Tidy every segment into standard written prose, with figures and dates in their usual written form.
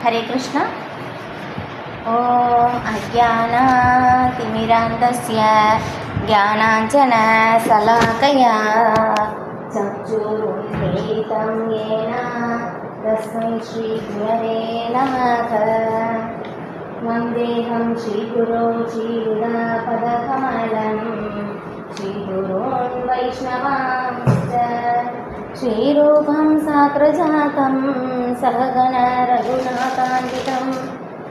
हरे कृष्ण। ओम अज्ञानातिमिरान्धस्य ज्ञानाञ्जनशलाकया चक्षुरुन्मीलितं येन तस्मै श्रीगुरवे नमः। वन्देऽहं श्रीगुरो श्रीयुतापदकमलं श्रीगुरोन् वैष्णवांश्च श्रीरूपं साग्रजातं सहगण रघुनाथान्वितं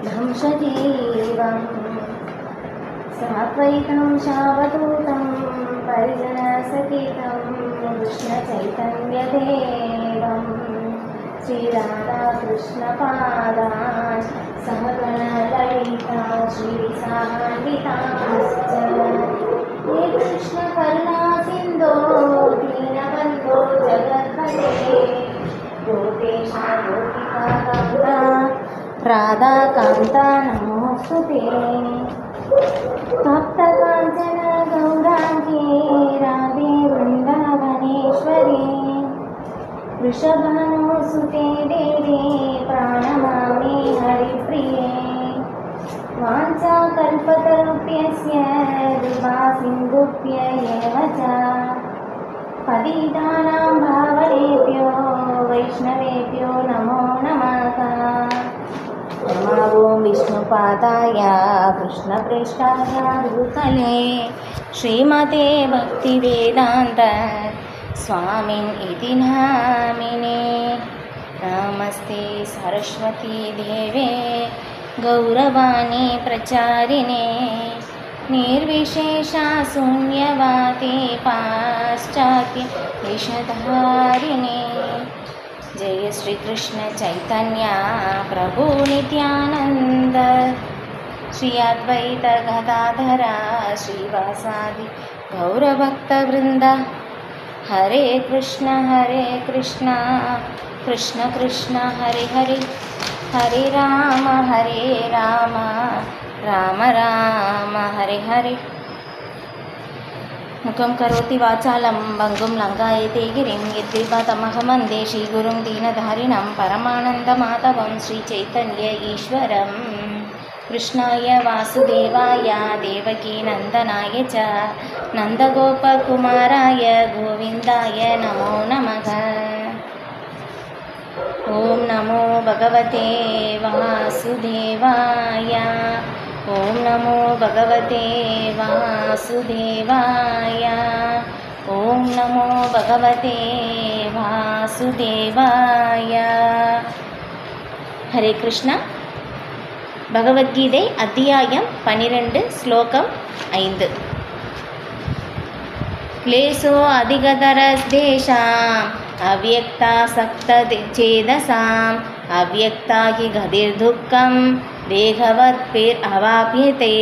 धंसजीवं साद्वैतं सावधूतं परिजनसहितं कृष्णचैतन्यदेवं श्रीराधाकृष्णपादान् सहगण ललिता श्रीविशाखान्वितांश्च हे कृष्णकरुणासिन्धो दीनबन्धो जगत्पते गोपेश गोपिकान्ता राधाकान्ता नमोऽस्तुते। तप्तकाञ्चन गौराङ्गी राधे वृन्दावनेश्वरी वृषभानुसुते देवी प्रणमामि हरिप्रिये। वाञ्छाकल्पतरुभ्यश्च कृपासिन्धुभ्य एव च पतितानां पावनेभ्यो वैष्णवेभ्यो नमो नमः। नमो विष्णुपादाय कृष्णप्रेष्ठाय भूतले श्रीमते भक्तिवेदान्त स्वामिन् इति नामिने। नमस्ते सरस्वती देवे गौरवाणी प्रचारिणे निर्विशेषा शून्यवादी पाश्चात्य विषधारिणे। जय श्री कृष्ण चैतन्य प्रभु नित्यानंद श्री अद्वैत गदाधरा श्रीवासादि गौरभक्तवृंद। हरे कृष्ण कृष्ण कृष्ण हरे हरे हरे राम राम राम हरे हरे। मुखं करोति वाचालं भङ्गुं लङ्घयते गिरिं यद्विभातमहं वन्दे श्रीगुरुं दीनधारिणं परमानन्दमाधवं श्रीचैतन्य ईश्वरं। कृष्णाय वासुदेवाय देवकीनन्दनाय च नन्दगोपकुमाराय गोविन्दाय नमो नमः। ॐ नमो भगवते वासुदेवाय ॐ नमो भगवते वासुदेवाय ॐ नमो भगवते वासुदेवाय। हरे कृष्ण। भगवद्गीதை अध्याயம் 12 श्लोकம் 5। क्लेशो अधिगतरस्तेषाम् अव्यक्तासक्तचेतसाम् अव्यक्ता हि गतिर्दुःखं தேகவத்பிர் அவாபியதே.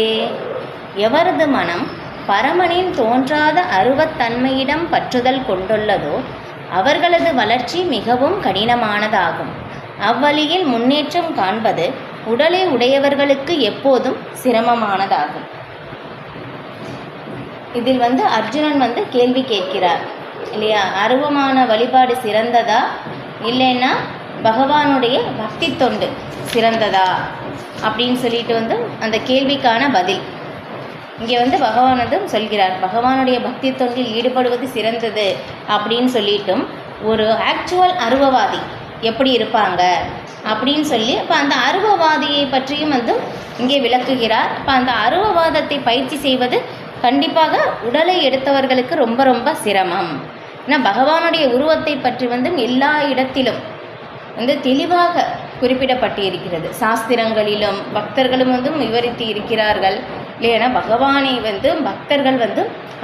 எவரது மனம் பரமனின் தோன்றாத அருவத்தன்மையிடம் பற்றுதல் கொண்டுள்ளதோ அவர்களது வளர்ச்சி மிகவும் கடினமானதாகும். அவ்வழியில் முன்னேற்றம் காண்பது உடலை உடையவர்களுக்கு எப்போதும் சிரமமானதாகும். இதில் அர்ஜுனன் கேள்வி கேட்கிறார் இல்லையா, அருவமான வழிபாடு சிறந்ததா இல்லைன்னா பகவானுடைய பக்தி தொண்டு சிறந்ததா அப்படின்னு சொல்லிட்டு அந்த கேள்விக்கான பதில் இங்கே பகவான் சொல்கிறார். பகவானுடைய பக்தி தொண்டில் ஈடுபடுவது சிறந்தது அப்படின்னு சொல்லிட்டும் ஒரு ஆக்சுவல் அருவவாதி எப்படி இருப்பாங்க அப்படின்னு சொல்லி அப்போ அந்த அருவவாதியை பற்றியும் இங்கே விளக்குகிறார். அப்போ அந்த அருவவாதத்தை பயிற்சி செய்வது கண்டிப்பாக உடலை எடுத்தவர்களுக்கு ரொம்ப ரொம்ப சிரமம். ஏன்னா பகவானுடைய உருவத்தை பற்றி எல்லா இடத்திலும் தெளிவாக குறிப்பிடப்பட்டு இருக்கிறது. சாஸ்திரங்களிலும் பக்தர்களும் விவரித்து இருக்கிறார்கள் இல்லையா. பகவானை பக்தர்கள்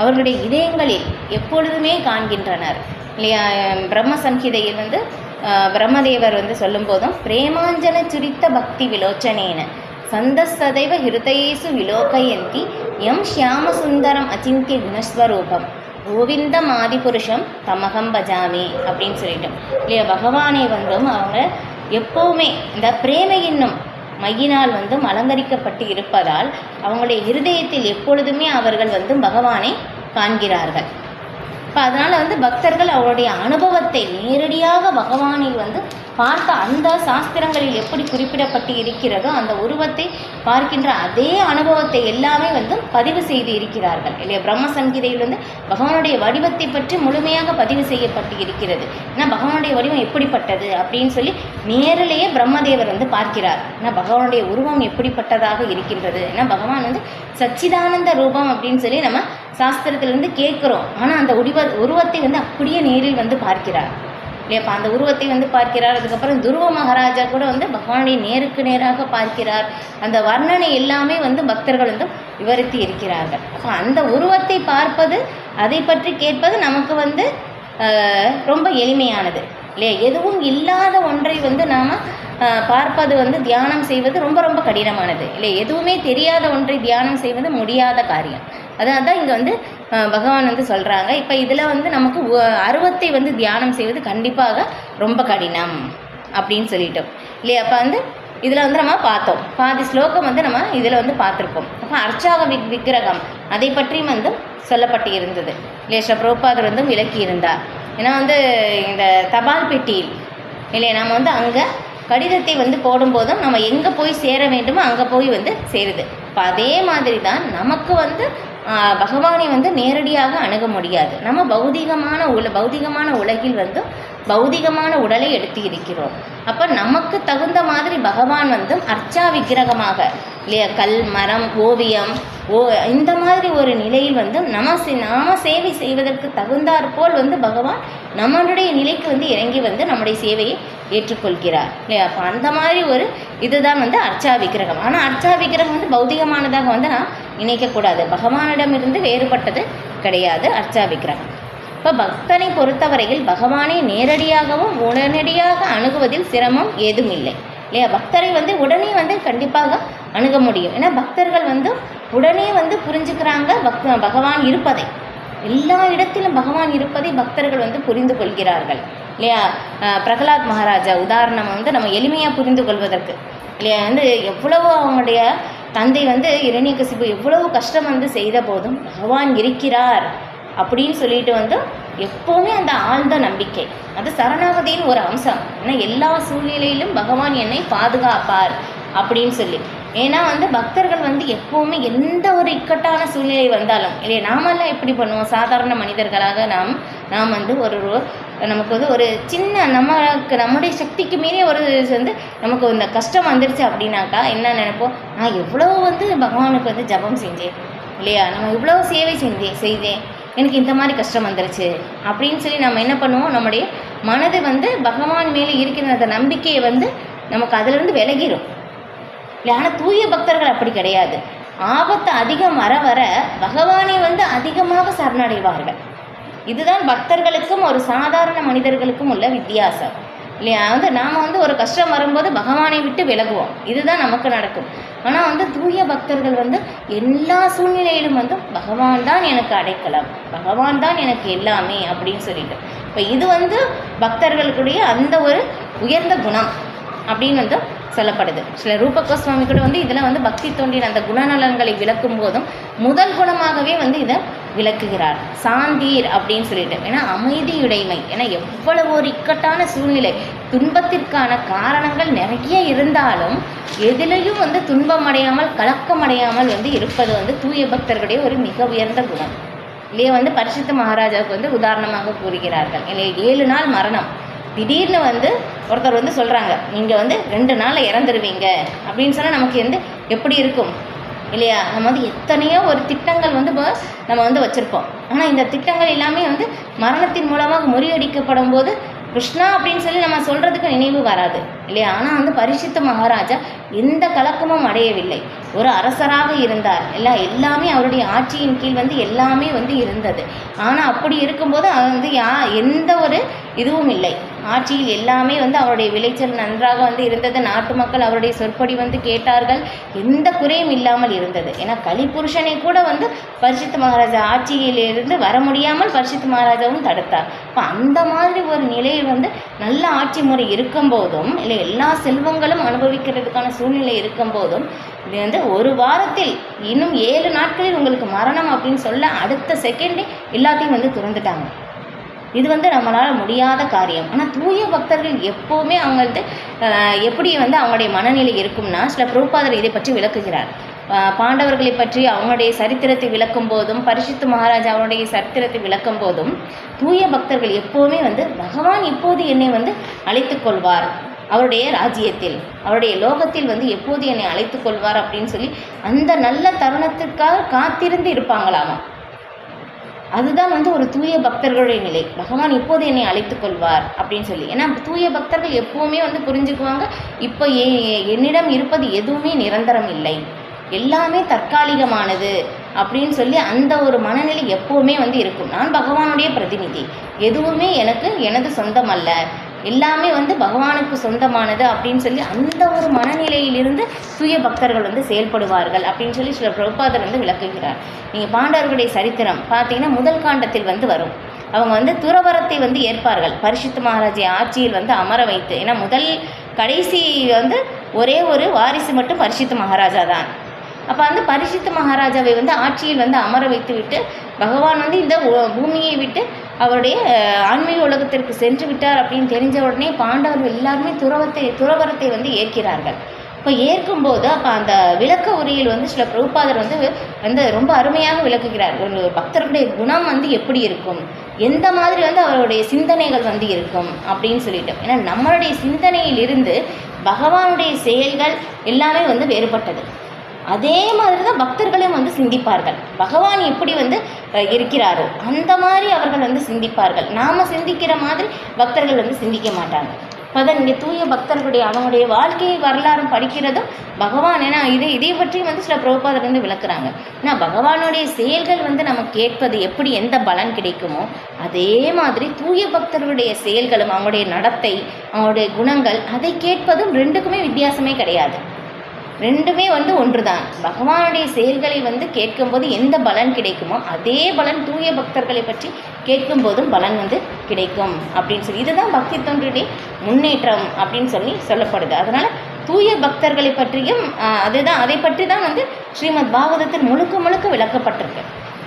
அவர்களுடைய இதயங்களில் எப்பொழுதுமே காண்கின்றனர் இல்லையா. பிரம்ம சம்ஹிதையில் பிரம்மதேவர் சொல்லும் போதும் பிரேமாஞ்சன சுரித்த பக்தி விலோச்சனேன சந்தசதைவ ஹிருதயேசு விலோகயந்தி எம் ஷியாம சுந்தரம் அச்சிந்திய குணஸ்வரூபம் கோவிந்தம் ஆதிபுருஷம் தமகம் பஜாமி அப்படின்னு சொல்லிட்டோம் இல்லையா. பகவானை அவங்க எப்போவுமே இந்த பிரேம என்னும் மையினால் அலங்கரிக்கப்பட்டு இருப்பதால் அவங்களுடைய இருதயத்தில் எப்பொழுதுமே அவர்கள் பகவானை காண்கிறார்கள். இப்போ அதனால் பக்தர்கள் அவருடைய அனுபவத்தை நேரடியாக பகவானை பார்த்த அந்த சாஸ்திரங்களில் எப்படி குறிப்பிடப்பட்டு இருக்கிறதோ அந்த உருவத்தை பார்க்கின்ற அதே அனுபவத்தை எல்லாமே வந்து பதிவு செய்து இருக்கிறார்கள் இல்லையா. பிரம்ம சங்கீதையில் வந்து பகவானுடைய வடிவத்தை பற்றி முழுமையாக பதிவு செய்யப்பட்டு இருக்கிறது. ஏன்னா பகவானுடைய வடிவம் எப்படிப்பட்டது அப்படின்னு சொல்லி நேரிலேயே பிரம்மதேவர் வந்து பார்க்கிறார். ஏன்னா பகவானுடைய உருவம் எப்படிப்பட்டதாக இருக்கின்றது. ஏன்னா பகவான் வந்து சச்சிதானந்த ரூபம் அப்படின்னு சொல்லி நம்ம சாஸ்திரத்திலிருந்து கேட்குறோம். ஆனால் அந்த உருவத்தை வந்து அப்படியே நேரில் வந்து பார்க்கிறார் இல்லையாப்பா. அந்த உருவத்தை வந்து பார்க்கிறார். அதுக்கப்புறம் துருவ மகாராஜா கூட வந்து பகவானுடைய நேருக்கு நேராக பார்க்கிறார். அந்த வர்ணனை எல்லாமே வந்து பக்தர்கள் வந்து விவரித்து இருக்கிறார்கள். அப்போ அந்த உருவத்தை பார்ப்பது, அதை பற்றி கேட்பது நமக்கு வந்து ரொம்ப எளிமையானது இல்லையா. எதுவும் இல்லாத ஒன்றை வந்து நாம் பார்ப்பது வந்து தியானம் செய்வது ரொம்ப ரொம்ப கடினமானது இல்லை. எதுவுமே தெரியாத ஒன்றை தியானம் செய்வது முடியாத காரியம். அதான் தான் இங்கே வந்து பகவான் வந்து சொல்கிறாங்க. இப்போ இதில் வந்து நமக்கு அருவத்தை வந்து தியானம் செய்வது கண்டிப்பாக ரொம்ப கடினம் அப்படின்னு சொல்லிட்டோம் இல்லையா. அப்போ வந்து இதில் வந்து நம்ம பார்த்தோம், பாதி ஸ்லோகம் வந்து நம்ம இதில் வந்து பார்த்துருப்போம். அப்போ அர்ச்சாக விக்கிரகம் அதை பற்றியும் வந்து சொல்லப்பட்டு இருந்தது இல்லையா. பிரபுபாதர் வந்து விளக்கி இருந்தார். ஏன்னா வந்து இந்த தபால் பெட்டியில் இல்லையா நம்ம வந்து அங்கே கடிதத்தை வந்து போடும்போதும் நம்ம எங்கே போய் சேர வேண்டுமோ அங்கே போய் வந்து சேருது. இப்போ அதே மாதிரி தான் நமக்கு வந்து பகவானை வந்து நேரடியாக அணுக முடியாது. நம்ம பௌதிகமான உலகில் வந்து பௌதிகமான உடலை எடுத்து இருக்கிறோம். அப்போ நமக்கு தகுந்த மாதிரி பகவான் வந்து அர்ச்சா விக்கிரகமாக இல்லையா, கல், மரம், ஓவியம், இந்த மாதிரி ஒரு நிலையில் வந்து நாம சேவை செய்வதற்கு தகுந்தாற்போல் வந்து பகவான் நம்மளுடைய நிலைக்கு வந்து இறங்கி வந்து நம்முடைய சேவையை ஏற்றுக்கொள்கிறார் இல்லையா. அப்போ அந்த மாதிரி ஒரு இதுதான் வந்து அர்ச்சா விக்கிரகம். ஆனால் அர்ச்சா விக்கிரகம் வந்து பௌதிகமானதாக வந்து நான் நினைக்கக்கூடாது. பகவானிடமிருந்து வேறுபட்டது கிடையாது அர்ச்சா விக்கிரகம். இப்போ பக்தனை பொறுத்தவரையில் பகவானை நேரடியாகவும் உடனடியாக அணுகுவதில் சிரமம் ஏதும் இல்லை இல்லையா. பக்தரை வந்து உடனே வந்து கண்டிப்பாக அணுக முடியும். ஏன்னா பக்தர்கள் வந்து உடனே வந்து புரிஞ்சுக்கிறாங்க பகவான் இருப்பதை. எல்லா இடத்திலும் பகவான் இருப்பதை பக்தர்கள் வந்து புரிந்து கொள்கிறார்கள் இல்லையா. பிரகலாத் மகாராஜா உதாரணம் வந்து நம்ம எளிமையாக புரிந்து கொள்வதற்கு இல்லையா. வந்து எவ்வளவு அவங்களுடைய தந்தை வந்து இரணியகசிபு எவ்வளவு கஷ்டம் வந்து செய்த போதும் பகவான் இருக்கிறார் அப்படின்னு சொல்லிட்டு வந்து எப்போவுமே அந்த ஆழ்ந்த நம்பிக்கை, அது சரணாகதியின் ஒரு அம்சம். ஏன்னா எல்லா சூழ்நிலையிலும் பகவான் என்னை பாதுகாப்பார் அப்படின்னு சொல்லி. ஏன்னா வந்து பக்தர்கள் வந்து எப்போவுமே எந்த ஒரு இக்கட்டான சூழ்நிலை வந்தாலும் இல்லையா, நாமெல்லாம் எப்படி பண்ணுவோம், சாதாரண மனிதர்களாக நாம் வந்து நமக்கு வந்து ஒரு சின்ன நம்முடைய சக்திக்கு மீறி ஒரு வந்து நமக்கு இந்த கஷ்டம் வந்துருச்சு அப்படின்னாக்கா என்ன நினைப்போம், நான் எவ்வளோ வந்து பகவானுக்கு வந்து ஜபம் செஞ்சேன் இல்லையா, நம்ம இவ்வளோ சேவை செய்தேன், எனக்கு இந்த மாதிரி கஷ்டம் வந்துருச்சு அப்படின்னு சொல்லி நம்ம என்ன பண்ணுவோம், நம்முடைய மனது வந்து பகவான் மேலே இருக்கிற அந்த நம்பிக்கையை வந்து நமக்கு அதிலிருந்து விலகிடும் இல்லை. ஆனால் தூய பக்தர்கள் அப்படி கிடையாது. ஆபத்து அதிகம் வர பகவானை வந்து அதிகமாக சரணடைவார்கள். இதுதான் பக்தர்களுக்கும் ஒரு சாதாரண மனிதர்களுக்கும் உள்ள வித்தியாசம் இல்லையா. வந்து நாம் வந்து ஒரு கஷ்டம் வரும்போது பகவானை விட்டு விலகுவோம், இதுதான் நமக்கு நடக்கும். ஆனால் வந்து தூய பக்தர்கள் வந்து எல்லா சூழ்நிலையிலும் வந்து பகவான் தான் எனக்கு அடைக்கலம், பகவான் தான் எனக்கு எல்லாமே அப்படின்னு சொல்லிட்டு. இப்போ இது வந்து பக்தர்களுடைய அந்த ஒரு உயர்ந்த குணம் அப்படின்னு வந்து சொல்லப்படுது. சில ரூப கோஸ்வாமி கூட வந்து இதில் வந்து பக்தி தோன்றின அந்த குணநலன்களை விளக்கும் போதும் முதல் குணமாகவே வந்து இதை விளக்குகிறார், சாந்தீர் அப்படின்னு சொல்லிட்டு. ஏன்னா அமைதியுடைமை. ஏன்னா எவ்வளவு ஒரு இக்கட்டான சூழ்நிலை, துன்பத்திற்கான காரணங்கள் நிறைய இருந்தாலும் எதிலையும் வந்து துன்பமடையாமல் கலக்கமடையாமல் வந்து இருப்பது வந்து தூய பக்தர்களுடைய ஒரு மிக உயர்ந்த குணம் இல்லையே. வந்து பரிசுத்த மகாராஜாவுக்கு வந்து உதாரணமாக கூறுகிறார்கள் இல்லையா. 7 நாள் மரணம், திடீர்னு வந்து ஒருத்தர் வந்து சொல்கிறாங்க நீங்கள் வந்து 2 நாளில் இறந்துருவீங்க அப்படின்னு சொன்னால் நமக்கு வந்து எப்படி இருக்கும் இல்லையா. நம்ம வந்து எத்தனையோ ஒரு திட்டங்கள் வந்து நம்ம வந்து வச்சுருப்போம். ஆனால் இந்த திட்டங்கள் எல்லாமே வந்து மரணத்தின் மூலமாக முறியடிக்கப்படும் போது கிருஷ்ணா அப்படின்னு சொல்லி நம்ம சொல்கிறதுக்கு நினைவு வராது இல்லையா. ஆனால் வந்து பரிசுத்த மகாராஜா எந்த கலக்கமும் அடையவில்லை, ஒரு அரசராக இருந்தார், எல்லாமே அவருடைய ஆட்சியின் கீழ் வந்து எல்லாமே வந்து இருந்தது. ஆனால் அப்படி இருக்கும்போது வந்து எந்த ஒரு இதுவும் இல்லை, ஆட்சியில் எல்லாமே வந்து அவருடைய விளைச்சல் நன்றாக வந்து இருந்தது, நாட்டு மக்கள் அவருடைய சொற்படி வந்து கேட்டார்கள், எந்த குறையும் இல்லாமல் இருந்தது. ஏன்னா கலிபுருஷனை கூட வந்து பரிசுத்த மகாராஜா ஆட்சியிலிருந்து வர முடியாமல் பரிசுத்த மகாராஜாவும் தடுத்தார். இப்போ அந்த மாதிரி ஒரு நிலையில் வந்து நல்ல ஆட்சி முறை இருக்கும்போதும் இல்லை, எல்லா செல்வங்களும் அனுபவிக்கிறதுக்கான சூழ்நிலை இருக்கும்போதும் இது வந்து ஒரு வாரத்தில் இன்னும் 7 நாட்களில் உங்களுக்கு மரணம் அப்படின்னு சொல்ல அடுத்த செகண்டே எல்லாத்தையும் வந்து துறந்துட்டாங்க இது வந்து நம்மளால் முடியாத காரியம். ஆனால் தூய பக்தர்கள் எப்போவுமே அவங்க வந்து எப்படி வந்து அவங்களுடைய மனநிலை இருக்கும்னா, சில பிரபுபாதர் இதை பற்றி விளக்குகிறார். பாண்டவர்களை பற்றி அவங்களுடைய சரித்திரத்தை விளக்கும் போதும், பரிசுத்த மகாராஜாவுடைய சரித்திரத்தை விளக்கும் போதும், தூய பக்தர்கள் எப்போவுமே வந்து பகவான் இப்போது என்னை வந்து அழைத்து கொள்வார், அவருடைய ராஜ்யத்தில், அவருடைய லோகத்தில் வந்து எப்போது என்னை அழைத்து கொள்வார் அப்படின்னு சொல்லி அந்த நல்ல தருணத்திற்காக காத்திருந்து இருப்பாங்களாமா. அதுதான் வந்து ஒரு தூய பக்தர்களுடைய நிலை. பகவான் இப்போது என்னை அழைத்து கொள்வார் அப்படின்னு சொல்லி. ஏன்னா தூய பக்தர்கள் எப்போவுமே வந்து புரிஞ்சுக்குவாங்க, இப்போ என்னிடம் இருப்பது எதுவுமே நிரந்தரம் இல்லை, எல்லாமே தற்காலிகமானது அப்படின்னு சொல்லி அந்த ஒரு மனநிலை எப்போவுமே வந்து இருக்கும். நான் பகவானுடைய பிரதிநிதி, எதுவுமே எனது சொந்தம் அல்ல, எல்லாமே வந்து பகவானுக்கு சொந்தமானது அப்படின்னு சொல்லி அந்த ஒரு மனநிலையிலிருந்து தூய பக்தர்கள் வந்து செயல்படுவார்கள் அப்படின்னு சொல்லி சில பிரபுபாதர் வந்து விளக்குகிறார். நீங்கள் பாண்டவர்களுடைய சரித்திரம் பார்த்தீங்கன்னா முதல் காண்டத்தில் வந்து வரும். அவங்க வந்து துறவரத்தை வந்து ஏற்பார்கள் பரிசுத்த மகாராஜை ஆட்சியில் வந்து அமர வைத்து. ஏன்னா கடைசி வந்து ஒரே ஒரு வாரிசு மட்டும் பரிசுத்த மகாராஜா தான். அப்போ அந்த பரிசுத்த மகாராஜாவை வந்து ஆட்சியில் வந்து அமர வைத்து விட்டு பகவான் வந்து இந்த பூமியை விட்டு அவருடைய ஆன்மீக உலகத்திற்கு சென்று விட்டார் அப்படின்னு தெரிஞ்ச உடனே பாண்டவர்கள் எல்லாருமே துறவரத்தை வந்து ஏற்கிறார்கள். இப்போ ஏற்கும்போது அப்போ அந்த விளக்க உரையில் வந்து சில பிரபுபாதர் வந்து ரொம்ப அருமையாக விளக்குகிறார். ஒரு பக்தர்களுடைய குணம் வந்து எப்படி இருக்கும், எந்த மாதிரி வந்து அவருடைய சிந்தனைகள் வந்து இருக்கும் அப்படின்னு சொல்லிட்டு. ஏன்னா நம்மளுடைய சிந்தனையிலிருந்து பகவானுடைய செயல்கள் எல்லாமே வந்து வேறுபட்டது. அதே மாதிரி தான் பக்தர்களையும் வந்து சிந்திப்பார்கள். பகவான் எப்படி வந்து இருக்கிறாரோ அந்த மாதிரி அவர்கள் வந்து சிந்திப்பார்கள். நாம் சிந்திக்கிற மாதிரி பக்தர்கள் வந்து சிந்திக்க மாட்டாங்க. அதான் இங்கே தூய பக்தர்களுடைய அவங்களுடைய வாழ்க்கை வரலாறும் படிக்கிறதும் பகவான். ஏன்னா இதை பற்றி வந்து சில பிரபுபாதர் வந்து விளக்குறாங்க. ஏன்னா பகவானுடைய செயல்கள் வந்து நம்ம கேட்பது எப்படி எந்த பலன் கிடைக்குமோ அதே மாதிரி தூய பக்தர்களுடைய செயல்களும் அவங்களுடைய நடத்தை அவங்களுடைய குணங்கள் அதை கேட்பதும் ரெண்டுக்குமே வித்தியாசமே கிடையாது. ரெண்டுமே வந்து ஒன்று தான். பகவானுடைய செயல்களை வந்து கேட்கும்போது எந்த பலன் கிடைக்குமோ அதே பலன் தூய பக்தர்களை பற்றி கேட்கும்போதும் பலன் வந்து கிடைக்கும் அப்படின்னு சொல்லி இதுதான் பக்தி தொண்டினுடைய முன்னேற்றம் அப்படின்னு சொல்லப்படுது. அதனால் தூய பக்தர்களை பற்றியும் அதை பற்றி தான் வந்து ஸ்ரீமத் பாகவதத்தில் முழுக்க விளக்கப்பட்டிருக்கு.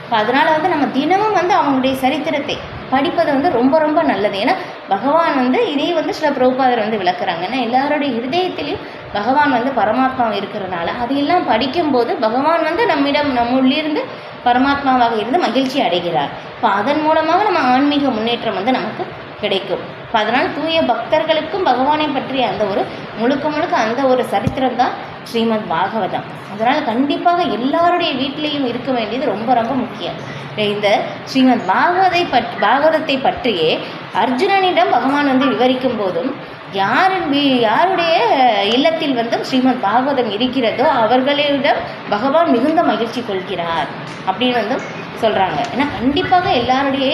இப்போ அதனால் வந்து நம்ம தினமும் வந்து அவங்களுடைய சரித்திரத்தை படிப்பது வந்து ரொம்ப ரொம்ப நல்லது. ஏன்னா பகவான் வந்து இதே வந்து சில பிரபுபாதர் வந்து விளக்குறாங்க. ஏன்னா எல்லாருடைய ஹிருதயத்திலையும் பகவான் வந்து பரமாத்மா இருக்கிறதுனால அதையெல்லாம் படிக்கும்போது பகவான் வந்து நம்முள்ளிருந்து பரமாத்மாவாக இருந்து மகிழ்ச்சி அடைகிறார். இப்போ அதன் மூலமாக நம்ம ஆன்மீக முன்னேற்றம் வந்து நமக்கு கிடைக்கும். இப்போ அதனால் தூய பக்தர்களுக்கும் பகவானை பற்றிய அந்த ஒரு முழுக்க அந்த ஒரு சரித்திரம் தான் ஸ்ரீமத் பாகவதம். அதனால் கண்டிப்பாக எல்லாருடைய வீட்டிலையும் இருக்க வேண்டியது ரொம்ப ரொம்ப முக்கியம். இந்த ஸ்ரீமத் பாகவதத்தை பற்றியே அர்ஜுனனிடம் பகவான் வந்து விவரிக்கும் போதும் யாருடைய இல்லத்தில் வந்து ஸ்ரீமத் பாகவதம் இருக்கிறதோ அவர்களிடம் பகவான் மிகுந்த மகிழ்ச்சி கொள்கிறார் அப்படின்னு வந்து சொல்கிறாங்க. ஏன்னா கண்டிப்பாக எல்லாருடைய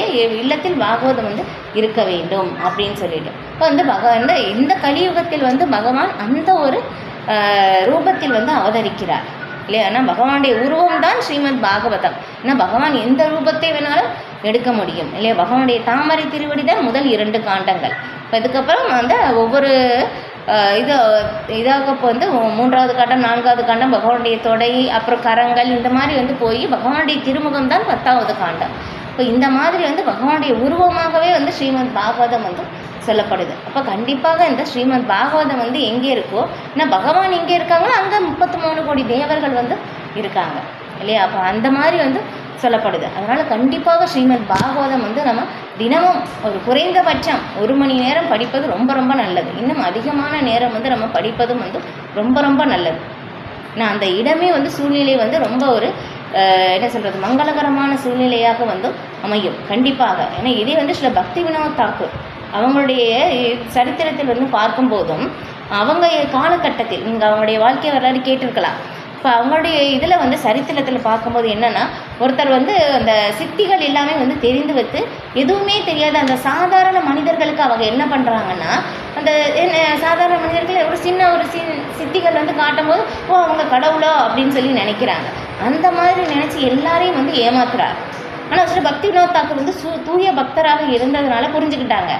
இல்லத்தில் பாகவதம் வந்து இருக்க வேண்டும் அப்படின்னு சொல்லிட்டு இப்போ வந்து இந்த கலியுகத்தில் வந்து பகவான் அந்த ஒரு ரூபத்தில் வந்து அவதரிக்கிறார் இல்லையா. ஆனால் பகவானுடைய உருவம் தான் ஸ்ரீமத் பாகவதம். ஏன்னா பகவான் எந்த ரூபத்தை வேணாலும் எடுக்க முடியும் இல்லையா. பகவானுடைய தாமரை திருவடி தான் முதல் 2 காண்டங்கள். இப்போ இதுக்கப்புறம் வந்து ஒவ்வொரு இதாக வந்து 3வது காண்டம் 4வது காண்டம் பகவானுடைய தொடை அப்புறம் கரங்கள் இந்த மாதிரி வந்து போய் பகவானுடைய திருமுகம் தான் 10வது காண்டம். இப்போ இந்த மாதிரி வந்து பகவானுடைய உருவமாகவே வந்து ஸ்ரீமத் பாகவதம் வந்து சொல்லப்படுது. அப்போ கண்டிப்பாக இந்த ஸ்ரீமத் பாகவதம் வந்து எங்கே இருக்கோ ஏன்னா பகவான் எங்கே இருக்காங்களோ அங்கே 33 கோடி தேவர்கள் வந்து இருக்காங்க இல்லையா. அப்போ அந்த மாதிரி வந்து சொல்லப்படுது. அதனால் கண்டிப்பாக ஸ்ரீமத் பாகவதம் வந்து நம்ம தினமும் ஒரு குறைந்தபட்சம் 1 மணி நேரம் படிப்பது ரொம்ப ரொம்ப நல்லது. இன்னும் அதிகமான நேரம் வந்து நம்ம படிப்பதும் வந்து ரொம்ப ரொம்ப நல்லது. நான் அந்த இடமே வந்து சூழ்நிலை வந்து ரொம்ப ஒரு என்ன சொல்கிறது மங்களகரமான சூழ்நிலையாக வந்து அமையும் கண்டிப்பாக. ஏன்னா இதே வந்து சில பக்தி வினோத் தாக்கூர் அவங்களுடைய சரித்திரத்தில் வந்து பார்க்கும்போதும் அவங்க காலகட்டத்தில் நீங்கள் அவங்களுடைய வாழ்க்கை வரலாறு கேட்டிருக்கலாம். இப்போ அவங்களுடைய இதில் வந்து சரித்திரத்தில் பார்க்கும்போது என்னென்னா ஒருத்தர் வந்து அந்த சித்திகள் எல்லாமே வந்து தெரிந்து வைத்து எதுவுமே தெரியாத அந்த சாதாரண மனிதர்களுக்கு அவங்க என்ன பண்ணுறாங்கன்னா அந்த சாதாரண மனிதர்கள் ஒரு சித்திகள் வந்து காட்டும் போது அவங்க கடவுளோ அப்படின்னு சொல்லி நினைக்கிறாங்க. அந்த மாதிரி நினச்சி எல்லாரையும் வந்து ஏமாத்துறாரு. ஆனால் சில பக்தி வினோத் தாக்கூர் வந்து தூய பக்தராக இருந்ததுனால புரிஞ்சுக்கிட்டாங்க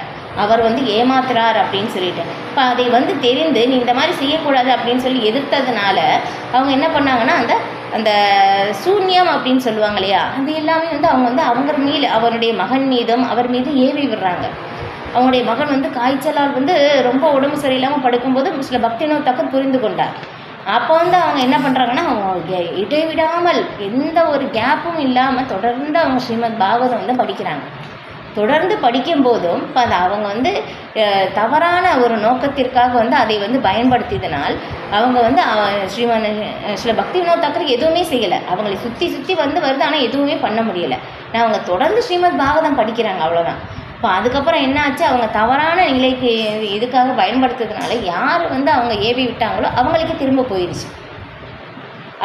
அவர் வந்து ஏமாத்துறார் அப்படின்னு சொல்லிட்டு. இப்போ அதை வந்து தெரிந்து நீ இந்த மாதிரி செய்யக்கூடாது அப்படின்னு சொல்லி எதிர்த்ததுனால அவங்க என்ன பண்ணாங்கன்னா அந்த அந்த சூன்யம் அப்படின்னு சொல்லுவாங்க இல்லையா, அது எல்லாமே வந்து அவங்க வந்து அவங்க மீது அவருடைய மகன் மீதும் அவர் மீது ஏவி விடுறாங்க. அவங்களுடைய மகன் வந்து காய்ச்சலால் வந்து ரொம்ப உடம்பு சரியில்லாமல் படுக்கும்போது சில பக்திவினோத் தாக்கூர் புரிந்து கொண்டார். அப்போ வந்து அவங்க என்ன பண்ணுறாங்கன்னா, அவங்க இடைவிடாமல் எந்த ஒரு கேப்பும் இல்லாமல் தொடர்ந்து அவங்க ஸ்ரீமத் பாகவதம் வந்து படிக்கிறாங்க. தொடர்ந்து படிக்கும்போதும் இப்போ அது அவங்க வந்து தவறான ஒரு நோக்கத்திற்காக வந்து அதை வந்து பயன்படுத்தியதனால் அவங்க வந்து சில பக்திவினோத் தாக்கூர் எதுவுமே செய்யலை. அவங்களை சுற்றி சுற்றி வருது, ஆனால் எதுவுமே பண்ண முடியலை. அவங்க தொடர்ந்து ஸ்ரீமத் பாகவதம் படிக்கிறாங்க, அவ்வளோதான். இப்போ அதுக்கப்புறம் என்ன ஆச்சு, அவங்க தவறான நிலைக்கு இதுக்காக பயன்படுத்துறதுனால யார் வந்து அவங்க ஏவி விட்டாங்களோ அவங்களுக்கு திரும்ப போயிடுச்சு,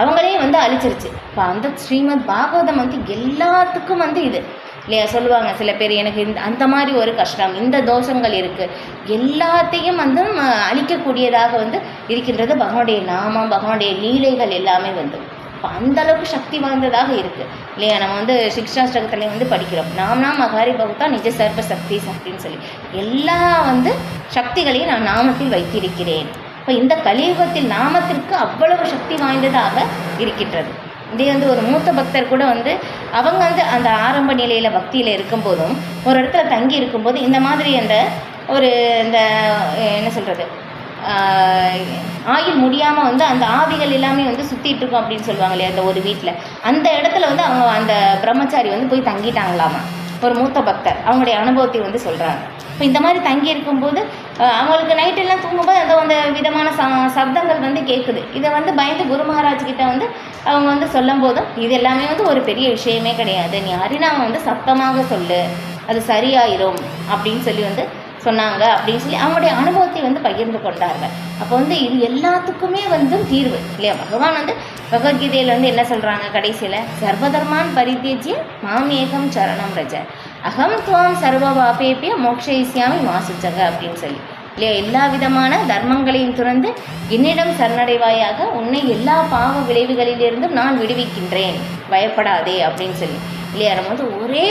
அவங்களே வந்து அழிச்சிருச்சு. இப்போ அந்த ஸ்ரீமத் பாகவதம் வந்து எல்லாத்துக்கும் வந்து இது இல்லையா சொல்லுவாங்க சில பேர், எனக்கு அந்த மாதிரி ஒரு கஷ்டம், இந்த தோஷங்கள் இருக்குது, எல்லாத்தையும் வந்து அழிக்கக்கூடியதாக வந்து இருக்கின்றது பகவானுடைய நாமம், பகவானுடைய லீலைகள் எல்லாமே வந்து இப்போ அந்தளவுக்கு சக்தி வாய்ந்ததாக இருக்குது இல்லையா. நம்ம வந்து சிக்ஷாஷ்டகத்தில் வந்து படிக்கிறோம், நாம் மகாரி பகுத்தா நிஜ சர்ப்ப சக்தி அப்படின்னு சொல்லி எல்லா வந்து சக்திகளையும் நான் நாமத்தில் வைத்திருக்கிறேன். இப்போ இந்த கலியுகத்தில் நாமத்திற்கு அவ்வளவு சக்தி வாய்ந்ததாக இருக்கின்றது. இதே வந்து ஒரு மூத்த பக்தர் கூட வந்து அவங்க வந்து அந்த ஆரம்ப நிலையில் பக்தியில் இருக்கும்போதும் ஒரு இடத்துல தங்கி இருக்கும்போது இந்த மாதிரி அந்த ஒரு இந்த என்ன சொல்கிறது ஆயில் முடியாமல் வந்து அந்த ஆவிகள் எல்லாமே வந்து சுற்றிட்டு இருக்கோம் அப்படின்னு சொல்லுவாங்க இல்லையா. அந்த ஒரு வீட்டில் அந்த இடத்துல வந்து அவங்க அந்த பிரம்மச்சாரி வந்து போய் தங்கிட்டாங்களாமா. ஒரு மூத்த பக்தர் அவங்களுடைய அனுபவத்தை வந்து சொல்கிறாங்க. இப்போ இந்த மாதிரி தங்கி இருக்கும்போது அவங்களுக்கு நைட்டெல்லாம் தூங்கும்போது அந்த விதமான சப்தங்கள் வந்து கேட்குது. இதை வந்து பயந்து குரு மகாராஜ் கிட்ட வந்து அவங்க வந்து சொல்லும் போதும் இது எல்லாமே வந்து ஒரு பெரிய விஷயமே கிடையாது, நீ ஹரிநாமம் வந்து சத்தமாக சொல்லு, அது சரியாயிரும் அப்படின்னு சொல்லி வந்து சொன்னாங்க அப்படின்னு சொல்லி அவங்களுடைய அனுபவத்தை வந்து பகிர்ந்து கொண்டார்கள். அப்போ வந்து இது எல்லாத்துக்குமே வந்து தீர்வு இல்லையா. பகவான் வந்து பகவத்கீதையில் வந்து என்ன சொல்கிறாங்க கடைசியில், சர்வதர்மான் பரித்யஜ்ய மாம் ஏகம் சரணம் ரஜ அகம் துவாம் சர்வ பாபேபிய மோக்ஷயிஸ்யாமி மாசுச்சக அப்படின்னு சொல்லி இல்லையா. எல்லா விதமான தர்மங்களையும் துறந்து என்னிடம் சரணடைவாயாக, உன்னை எல்லா பாவ விளைவுகளிலிருந்தும் நான் விடுவிக்கின்றேன், பயப்படாதே அப்படின்னு சொல்லி இல்லையா. நம்ம வந்து ஒரே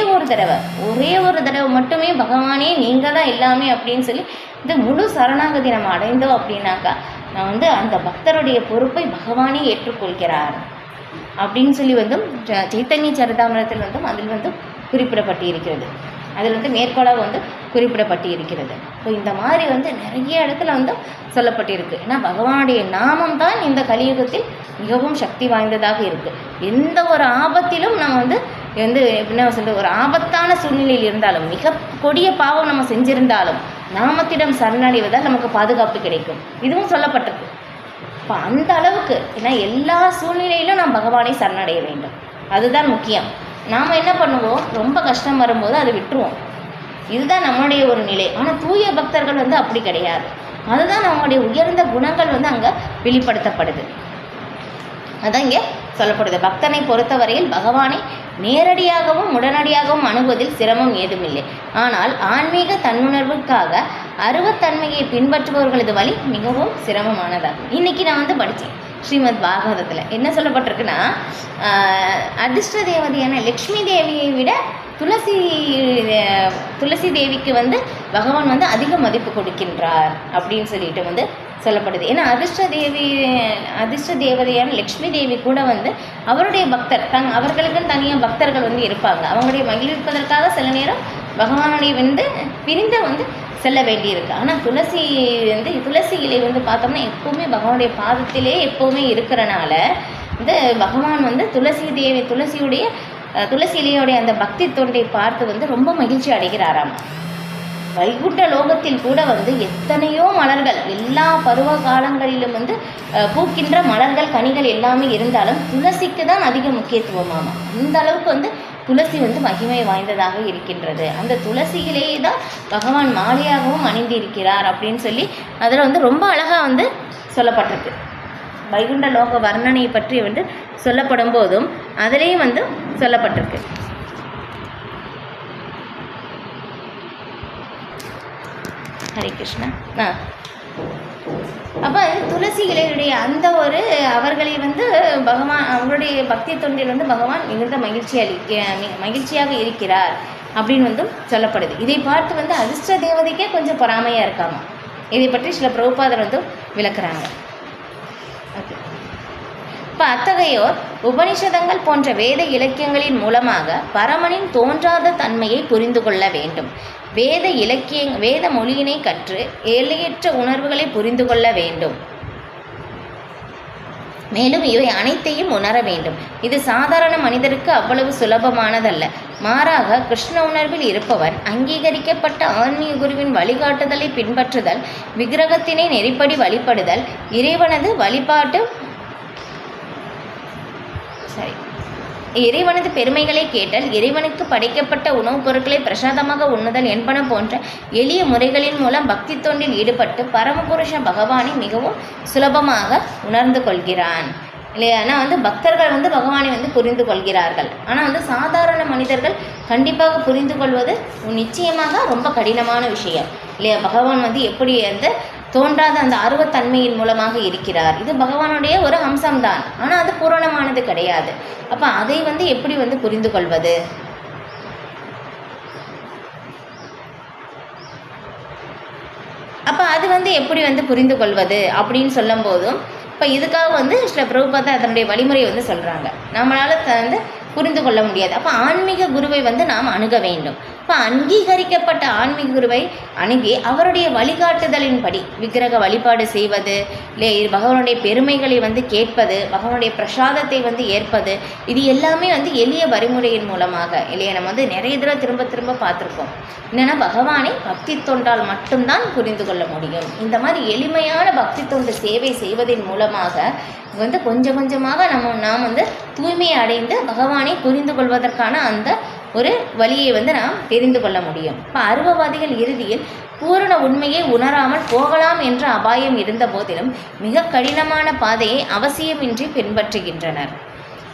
ஒரு தடவை மட்டுமே பகவானே நீங்கள் தான் எல்லாமே அப்படின்னு சொல்லி இந்த முழு சரணாகதி நம்ம அடைந்தோம் அப்படின்னாக்கா நான் வந்து அந்த பக்தருடைய பொறுப்பை பகவானே ஏற்றுக்கொள்கிறார் அப்படின்னு சொல்லி வந்து சைத்தன்ய சரிதாமிரத்தில் வந்து அதில் வந்து குறிப்பிடப்பட்டு இருக்கிறது. அதில் வந்து மேற்கோளாக வந்து குறிப்பிடப்பட்டு இருக்கிறது. இப்போ இந்த மாதிரி வந்து நிறைய இடத்துல வந்து சொல்லப்பட்டிருக்கு. ஏன்னா பகவானுடைய நாமம் தான் இந்த கலியுகத்தில் மிகவும் சக்தி வாய்ந்ததாக இருக்குது. எந்த ஒரு ஆபத்திலும் நம்ம வந்து என்ன சொல்கிறது, ஒரு ஆபத்தான சூழ்நிலையில் இருந்தாலும் மிக கொடிய பாவம் நம்ம செஞ்சிருந்தாலும் நாமத்திடம் சரணடைவதால் நமக்கு பாதுகாப்பு கிடைக்கும், இதுவும் சொல்லப்பட்டிருக்கு. இப்போ அந்த அளவுக்கு ஏன்னா எல்லா சூழ்நிலையிலும் நாம் பகவானை சரணடைய வேண்டும், அதுதான் முக்கியம். நாம் என்ன பண்ணுவோம், ரொம்ப கஷ்டம் வரும்போது அதை விட்டுருவோம், இதுதான் நம்மளுடைய ஒரு நிலை. ஆனால் தூய பக்தர்கள் வந்து அப்படி கிடையாது, அதுதான் நம்மளுடைய உயர்ந்த குணங்கள் வந்து அங்கே வெளிப்படுத்தப்படுது. அதான் இங்கே சொல்லப்படுது, பக்தனை பொறுத்தவரையில் பகவானை நேரடியாகவும் உடனடியாகவும் அணுகுவதில் சிரமம் ஏதுமில்லை. ஆனால் ஆன்மீக தன்னுணர்வுக்காக அருவத்தன்மையை பின்பற்றுபவர்களது வழி மிகவும் சிரமமானதாகும். இன்றைக்கி நான் வந்து படித்தேன் ஸ்ரீமத் பாகவதத்தில் என்ன சொல்லப்பட்டிருக்குன்னா, அதிர்ஷ்ட தேவதையான லக்ஷ்மி தேவியை விட துளசி தேவிக்கு வந்து பகவான் வந்து அதிக மதிப்பு கொடுக்கின்றார் அப்படின்னு சொல்லிட்டு வந்து சொல்லப்படுது. ஏன்னா அதிர்ஷ்ட தேவதையான லக்ஷ்மி தேவி கூட வந்து அவருடைய பக்தர் அவர்களுக்குன்னு தனியாக பக்தர்கள் வந்து இருப்பாங்க. அவங்களுடைய மகிழ்விப்பதற்காக சில நேரம் பகவானுடைய வந்து பிரிந்து வந்து செல்ல வேண்டியிருக்கு. ஆனால் துளசி இலை வந்து பார்த்தோம்னா எப்போவுமே பகவானுடைய பாதத்திலே எப்போவுமே இருக்கிறனால இந்த பகவான் வந்து துளசி இலையோடைய அந்த பக்தி தொண்டை பார்த்து வந்து ரொம்ப மகிழ்ச்சி அடைகிறாராம். வைகுண்ட லோகத்தில் கூட வந்து எத்தனையோ மலர்கள் எல்லா பருவ காலங்களிலும் வந்து பூக்கின்ற மலர்கள் கனிகள் எல்லாமே இருந்தாலும் துளசிக்கு தான் அதிக முக்கியத்துவமாமா. அந்த அளவுக்கு வந்து துளசி வந்து மகிமை வாய்ந்ததாக இருக்கின்றது. அந்த துளசியிலேயே தான் பகவான் மாலையாகவும் அணிந்திருக்கிறார் அப்படின்னு சொல்லி அதில் வந்து ரொம்ப அழகாக வந்து சொல்லப்பட்டிருக்கு. வைகுண்ட லோக வர்ணனை பற்றி வந்து சொல்லப்படும் போதும் அதிலேயும் வந்து சொல்லப்பட்டிருக்கு. ஹரே கிருஷ்ணா. அப்போ துளசி இலையுடைய அந்த ஒரு அவர்களை வந்து பகவான் அவங்களுடைய பக்தி தொண்டில் வந்து பகவான் மிகுந்த மகிழ்ச்சியாக இருக்கிறார் அப்படின்னு வந்து சொல்லப்படுது. இதை பார்த்து வந்து அதிர்ஷ்ட தேவதைக்கே கொஞ்சம் பொறாமையாக இருக்காமா. இதை பற்றி சில பிரபுபாதர் வந்து விளக்குறாங்க. ஓகே, இப்போ அத்தகையோர் உபனிஷதங்கள் போன்ற வேத இலக்கியங்களின் மூலமாக பரமனின் தோன்றாத தன்மையை புரிந்து கொள்ள வேண்டும். வேத மொழியினை கற்று எல்லையற்ற உணர்வுகளை புரிந்து கொள்ள வேண்டும். மேலும் இவை அனைத்தையும் உணர வேண்டும். இது சாதாரண மனிதருக்கு அவ்வளவு சுலபமானதல்ல. மாறாக கிருஷ்ண உணர்வில் இருப்பவன் அங்கீகரிக்கப்பட்ட ஆன்மீக குருவின் வழிகாட்டுதலை பின்பற்றுதல், விக்கிரகத்தினை நெறிப்படி வழிபடுதல், இறைவனது பெருமைகளை கேட்டல், இறைவனுக்கு படைக்கப்பட்ட உணவுப் பொருட்களை பிரசாதமாக உண்ணுதல் என்பன போன்ற எளிய முறைகளின் மூலம் பக்தி தொண்டில் ஈடுபட்டு பரமபுருஷ பகவானை மிகவும் சுலபமாக உணர்ந்து கொள்கிறான் இல்லையா. ஆனால் பக்தர்கள் பகவானை புரிந்து கொள்கிறார்கள். ஆனால் சாதாரண மனிதர்கள் கண்டிப்பாக புரிந்து கொள்வது நிச்சயமாக ரொம்ப கடினமான விஷயம் இல்லையா. பகவான் எப்படி தோன்றாத அந்த அருவத்தன்மையின் மூலமாக இருக்கிறார். இது பகவானுடைய ஒரு அம்சம்தான். ஆனால் அது பூரணமானது கிடையாது. அப்போ அதை எப்படி புரிந்து கொள்வது? அப்போ அது எப்படி புரிந்து கொள்வது அப்படின்னு சொல்லும் போதும் இப்போ இதுக்காக ஸ்ரீல பிரபுபாதா அதனுடைய வழிமுறையை சொல்கிறாங்க. நம்மளால் புரிந்து கொள்ள முடியாது. அப்போ ஆன்மீக குருவை நாம் அணுக வேண்டும். இப்போ அங்கீகரிக்கப்பட்ட ஆன்மீக குருவை அணுகி அவருடைய வழிகாட்டுதலின்படி விக்கிரக வழிபாடு செய்வது, இல்லை பகவானுடைய பெருமைகளை கேட்பது, பகவானுடைய பிரசாதத்தை ஏற்பது, இது எல்லாமே எளிய வழிமுறையின் மூலமாக இல்லையா. நம்ம நிறைய தடவை திரும்ப திரும்ப பார்த்துருக்கோம். என்னென்னா பகவானை பக்தி தொண்டால் மட்டும்தான் புரிந்து கொள்ள முடியும். இந்த மாதிரி எளிமையான பக்தி தொண்டு சேவை செய்வதன் மூலமாக கொஞ்சம் கொஞ்சமாக நாம் தூய்மை அடைந்து பகவானை புரிந்து கொள்வதற்கான அந்த ஒரு வழியை நாம் தெரிந்து கொள்ள முடியும். இப்போ அருவவாதிகள் இறுதியில் பூரண உண்மையை உணராமல் போகலாம் என்ற அபாயம் இருந்த போதிலும் மிக கடினமான பாதையை அவசியமின்றி பின்பற்றுகின்றனர்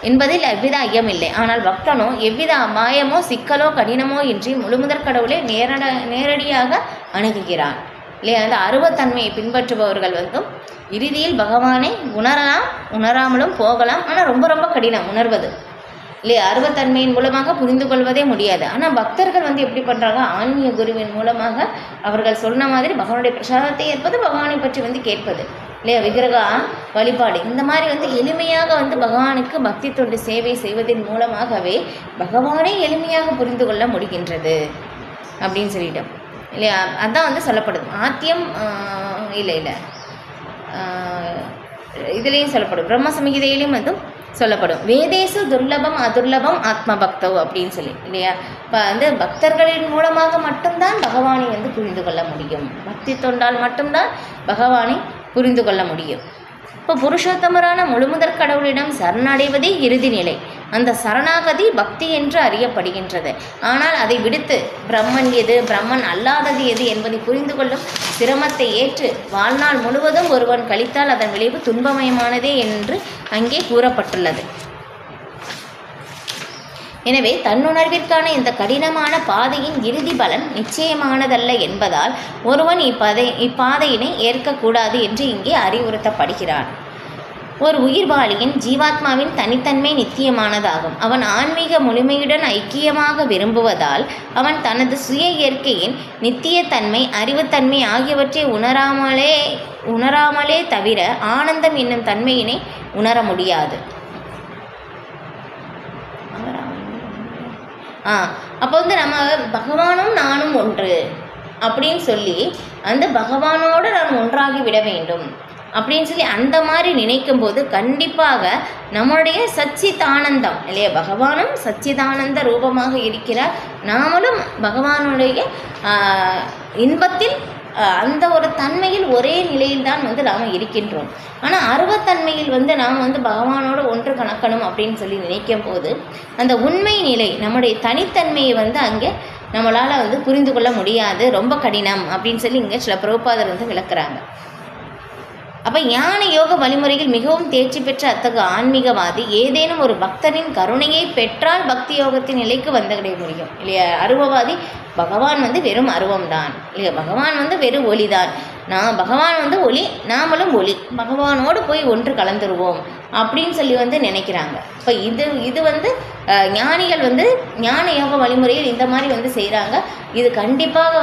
என்பதில் எவ்வித ஐயமில்லை. ஆனால் பக்தனோ எவ்வித அபாயமோ சிக்கலோ கடினமோ இன்றி முழுமுதற் கடவுளை நேரடியாக அணுகுகிறான் இல்லையா. அந்த அருவத்தன்மையை பின்பற்றுபவர்கள் இறுதியில் பகவானை உணராமலும் போகலாம். ஆனால் ரொம்ப ரொம்ப கடினம் உணர்வது இல்லையா. அருவத்தன்மையின் மூலமாக புரிந்து கொள்வதே முடியாது. ஆனால் பக்தர்கள் எப்படி பண்ணுறாங்க, ஆன்மீக குருவின் மூலமாக அவர்கள் சொன்ன மாதிரி பகவானுடைய பிரசாதத்தை ஏற்பது, பகவானை பற்றி கேட்பது இல்லையா, விக்கிரக வழிபாடு, இந்த மாதிரி எளிமையாக பகவானுக்கு பக்தி தொண்டு சேவை செய்வதன் மூலமாகவே பகவானை எளிமையாக புரிந்து கொள்ள முடிகின்றது அப்படின்னு சொல்லிட்டோம் இல்லையா. அதான் சொல்லப்படுது. ஆத்தியம் இல்லை இதுலேயும் சொல்லப்படும், பிரம்ம சம்ஹிதையிலையும் சொல்லப்படும். வேதேசு துர்லபம் அதுர்லபம் ஆத்ம பக்தவ் அப்படின்னு சொல்லி இல்லையா. இப்போ பக்தர்களின் மூலமாக மட்டும்தான் பகவானை புரிந்து கொள்ள முடியும். பக்தி தொண்டால் மட்டும்தான் பகவானை புரிந்து கொள்ள முடியும். இப்போ புருஷோத்தமரான முழுமுதற் கடவுளிடம் சரணடைவதே இறுதி நிலை. அந்த சரணாகதி பக்தி என்று அறியப்படுகின்றது. ஆனால் அதை விடுத்து பிரம்மன் எது, பிரம்மன் அல்லாதது எது என்பதை புரிந்து கொள்ளும் சிரமத்தை ஏற்று வாழ்நாள் முழுவதும் ஒருவன் கழித்தால் அதன் விளைவு துன்பமயமானதே என்று அங்கே கூறப்பட்டுள்ளது. எனவே தன்னுணர்விற்கான இந்த கடினமான பாதையின் இறுதி பலன் நிச்சயமானதல்ல என்பதால் ஒருவன் இப்பாதையினை ஏற்கக்கூடாது என்று இங்கே அறிவுறுத்தப்படுகிறான். ஒரு உயிர்வாளியின் ஜீவாத்மாவின் தனித்தன்மை நித்தியமானதாகும். அவன் ஆன்மீக முழுமையுடன் ஐக்கியமாக விரும்புவதால் அவன் தனது சுய இயற்கையின் நித்தியத்தன்மை, அறிவுத்தன்மை ஆகியவற்றை உணராமலே தவிர ஆனந்தம் என்னும் தன்மையினை உணர முடியாது. அப்போ நம்ம பகவானும் நானும் ஒன்று அப்படின்னு சொல்லி அந்த பகவானோடு நான் ஒன்றாகி விட வேண்டும் அப்படின்னு சொல்லி அந்த மாதிரி நினைக்கும் போது கண்டிப்பாக நம்மளுடைய சச்சிதானந்தம் இல்லையா, பகவானும் சச்சிதானந்த ரூபமாக இருக்கிறார். நாமளும் பகவானுடைய இன்பத்தில் அந்த ஒரு தன்மையில் ஒரே நிலையில் தான் நாம் இருக்கின்றோம். ஆனால் அருவத்தன்மையில் நாம் பகவானோட ஒன்று கணக்கணும் அப்படின்னு சொல்லி நினைக்கும் போது அந்த உண்மை நிலை நம்முடைய தனித்தன்மையை அங்கே நம்மளால் புரிந்து கொள்ள முடியாது, ரொம்ப கடினம் அப்படின்னு சொல்லி இங்கே சில பிரபுபாதர் விளக்குறாங்க. அப்போ ஞான யோக வழிமுறையில் மிகவும் தேர்ச்சி பெற்ற அத்தகைய ஆன்மீகவாதி ஏதேனும் ஒரு பக்தனின் கருணையை பெற்றால் பக்தி யோகத்தின் நிலைக்கு வந்தடைய முடியும் இல்லையா. அருவவாதி பகவான் வெறும் அருவம்தான் இல்லையா, பகவான் வெறும் ஒளிதான், பகவான் ஒளி, நாமளும் ஒளி, பகவானோடு போய் ஒன்று கலந்துருவோம் அப்படின்னு சொல்லி நினைக்கிறாங்க. இப்போ இது ஞானிகள் ஞான யோக வழிமுறையில் இந்த மாதிரி செய்கிறாங்க. இது கண்டிப்பாக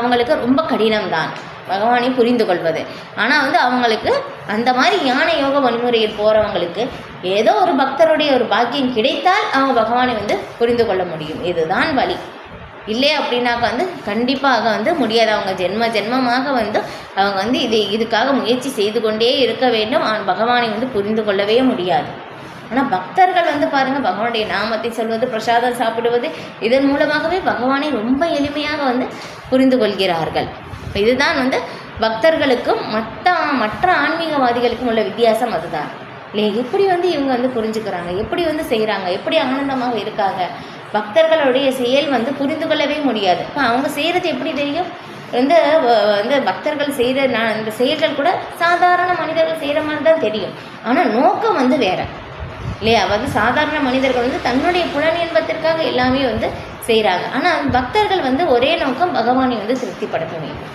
அவங்களுக்கு ரொம்ப கடினம்தான். பகவானை புரிந்து கொள்வது. ஆனால் வந்து அவங்களுக்கு அந்த மாதிரி ஞான யோக வழிமுறையில் போகிறவங்களுக்கு ஏதோ ஒரு பக்தருடைய ஒரு பாக்கியம் கிடைத்தால் அவங்க பகவானை வந்து புரிந்து கொள்ள முடியும். இதுதான் வழி. இல்லை அப்படின்னாக்கா வந்து கண்டிப்பாக வந்து முடியாது. அவங்க ஜென்மமாக வந்து அவங்க வந்து இதுக்காக முயற்சி செய்து கொண்டே இருக்க வேண்டும். பகவானை வந்து புரிந்து கொள்ளவே முடியாது. ஆனால் பக்தர்கள் வந்து பாருங்கள், பகவானுடைய நாமத்தை சொல்வது, பிரசாதம் சாப்பிடுவது, இதன் மூலமாகவே பகவானை ரொம்ப எளிமையாக வந்து புரிந்து கொள்கிறார்கள். இதுதான் வந்து பக்தர்களுக்கும் மற்ற ஆன்மீகவாதிகளுக்கும் உள்ள வித்தியாசம். அதுதான் இல்லையா? எப்படி வந்து இவங்க வந்து புரிஞ்சுக்கிறாங்க, எப்படி வந்து செய்கிறாங்க, எப்படி ஆனந்தமாக இருக்காங்க. பக்தர்களுடைய செயல் வந்து புரிந்து கொள்ளவே முடியாது. இப்போ அவங்க செய்கிறது எப்படி தெரியும்? வந்து பக்தர்கள் செய்கிற இந்த செயல்கள் கூட சாதாரண மனிதர்கள் செய்கிற மாதிரி தான் தெரியும். ஆனால் நோக்கம் வந்து வேறு இல்லையா? வந்து சாதாரண மனிதர்கள் வந்து தன்னுடைய புலன் இன்பத்திற்காக எல்லாமே வந்து செய்கிறாங்க. ஆனால் பக்தர்கள் வந்து ஒரே நோக்கம், பகவானை வந்து திருப்திப்படுத்த வேண்டும்.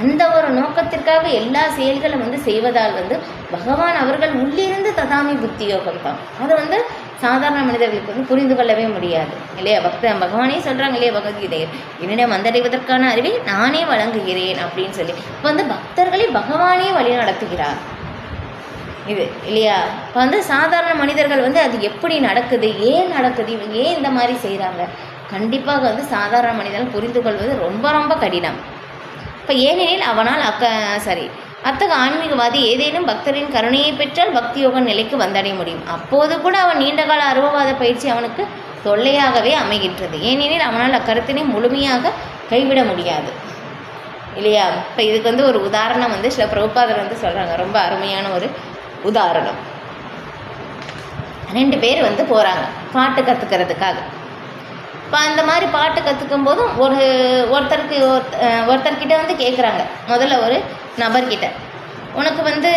அந்த ஒரு நோக்கத்திற்காக எல்லா செயல்களும் வந்து செய்வதால் வந்து பகவான் அவர்கள் உள்ளிருந்து ததாமி புத்தி யோகம் தான். அதை வந்து சாதாரண மனிதர்களுக்கு வந்து புரிந்து கொள்ளவே முடியாது இல்லையா? பகவானே சொல்கிறாங்க இல்லையா பகவத்கீதையை, என்னிடம் வந்தடைவதற்கான அறிவை நானே வழங்குகிறேன் அப்படின்னு சொல்லி. இப்போ வந்து பக்தர்களை பகவானே வழி நடத்துகிறார் இது இல்லையா? இப்போ வந்து சாதாரண மனிதர்கள் வந்து அது எப்படி நடக்குது, ஏன் நடக்குது, இவங்க ஏன் இந்த மாதிரி செய்கிறாங்க, கண்டிப்பாக வந்து சாதாரண மனிதர்கள் புரிந்து கொள்வது ரொம்ப ரொம்ப கடினம். இப்போ ஏனெனில் அவனால் அத்தகைய ஆன்மீகவாதி ஏதேனும் பக்தரின் கருணையை பெற்றால் பக்தி யோக நிலைக்கு வந்தடைய முடியும். அப்போது கூட அவன் நீண்டகால அருவவாத பயிற்சி அவனுக்கு தொல்லையாகவே அமைகின்றது. ஏனெனில் அவனால் அக்கருத்தினை முழுமையாக கைவிட முடியாது இல்லையா? இப்போ இதுக்கு வந்து ஒரு உதாரணம் வந்து சில பிரபுபாதர் வந்து சொல்கிறாங்க, ரொம்ப அருமையான ஒரு உதாரணம். 2 பேர் வந்து போகிறாங்க பாட்டு கற்றுக்கிறதுக்காக. இப்போ அந்த மாதிரி பாட்டு கற்றுக்கும் போதும் ஒருத்தர்கிட்ட வந்து கேட்குறாங்க. முதல்ல ஒரு நபர்கிட்ட, உனக்கு வந்து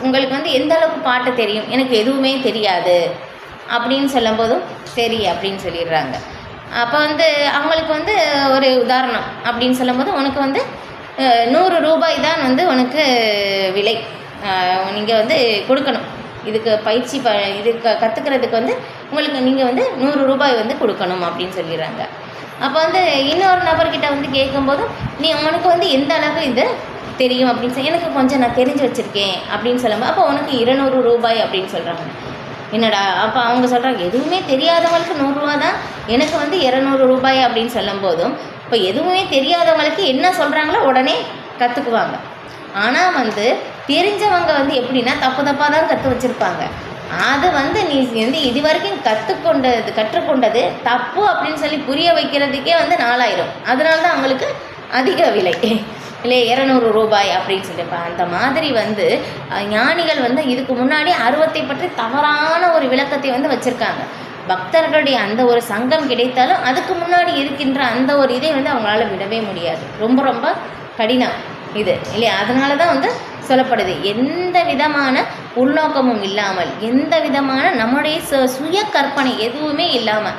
உங்களுக்கு வந்து எந்த அளவுக்கு பாட்டு தெரியும்? எனக்கு எதுவுமே தெரியாது அப்படின்னு சொல்லும்போதும் சரி அப்படின்னு சொல்லிடுறாங்க. அப்போ வந்து அவங்களுக்கு வந்து ஒரு உதாரணம் அப்படின்னு சொல்லும்போது, உனக்கு வந்து 100 ரூபாய் தான் வந்து உனக்கு விலை, நீங்கள் வந்து கொடுக்கணும். இதுக்கு பயிற்சி இதுக்கு கற்றுக்கிறதுக்கு வந்து உங்களுக்கு நீங்கள் வந்து 100 ரூபாய் வந்து கொடுக்கணும் அப்படின்னு சொல்லிடுறாங்க. அப்போ வந்து இன்னொரு நபர்கிட்ட வந்து கேட்கும்போதும், உனக்கு வந்து எந்த அளவுக்கு இது தெரியும் அப்படின்னு சொல்லி, எனக்கு கொஞ்சம் நான் தெரிஞ்சு வச்சுருக்கேன் அப்படின்னு சொல்லும்போது, அப்போ உனக்கு 200 ரூபாய் அப்படின்னு சொல்கிறாங்க. என்னடா, அப்போ அவங்க சொல்கிறாங்க எதுவுமே தெரியாதவங்களுக்கு 100 ரூபா தான், எனக்கு வந்து 200 ரூபாய் அப்படின்னு சொல்லும் போதும், இப்போ எதுவுமே தெரியாதவங்களுக்கு என்ன சொல்கிறாங்களோ உடனே கற்றுக்குவாங்க. ஆனால் வந்து தெரிஞ்சவங்க வந்து எப்படின்னா தப்பாக தான் கற்று வச்சுருப்பாங்க. அது வந்து நீ வந்து இது வரைக்கும் கற்றுக்கொண்டது தப்பு அப்படின்னு சொல்லி புரிய வைக்கிறதுக்கே வந்து 4000. அதனால தான் அவங்களுக்கு அதிக விலை இல்லையா, 200 ரூபாய் அப்படின்னு சொல்லியிருப்பாங்க. அந்த மாதிரி வந்து ஞானிகள் வந்து இதுக்கு முன்னாடி அருவத்தை பற்றி தவறான ஒரு விளக்கத்தை வந்து வச்சுருக்காங்க. பக்தர்களுடைய அந்த ஒரு சங்கம் கிடைத்தாலும் அதுக்கு முன்னாடி இருக்கின்ற அந்த ஒரு இதை வந்து அவங்களால விடவே முடியாது. ரொம்ப ரொம்ப கடினம் இது இல்லையா? அதனால தான் வந்து சொல்லப்படுது, எந்த விதமான உள்நோக்கமும் இல்லாமல், எந்த விதமான நம்முடைய சுய கற்பனை எதுவுமே இல்லாமல்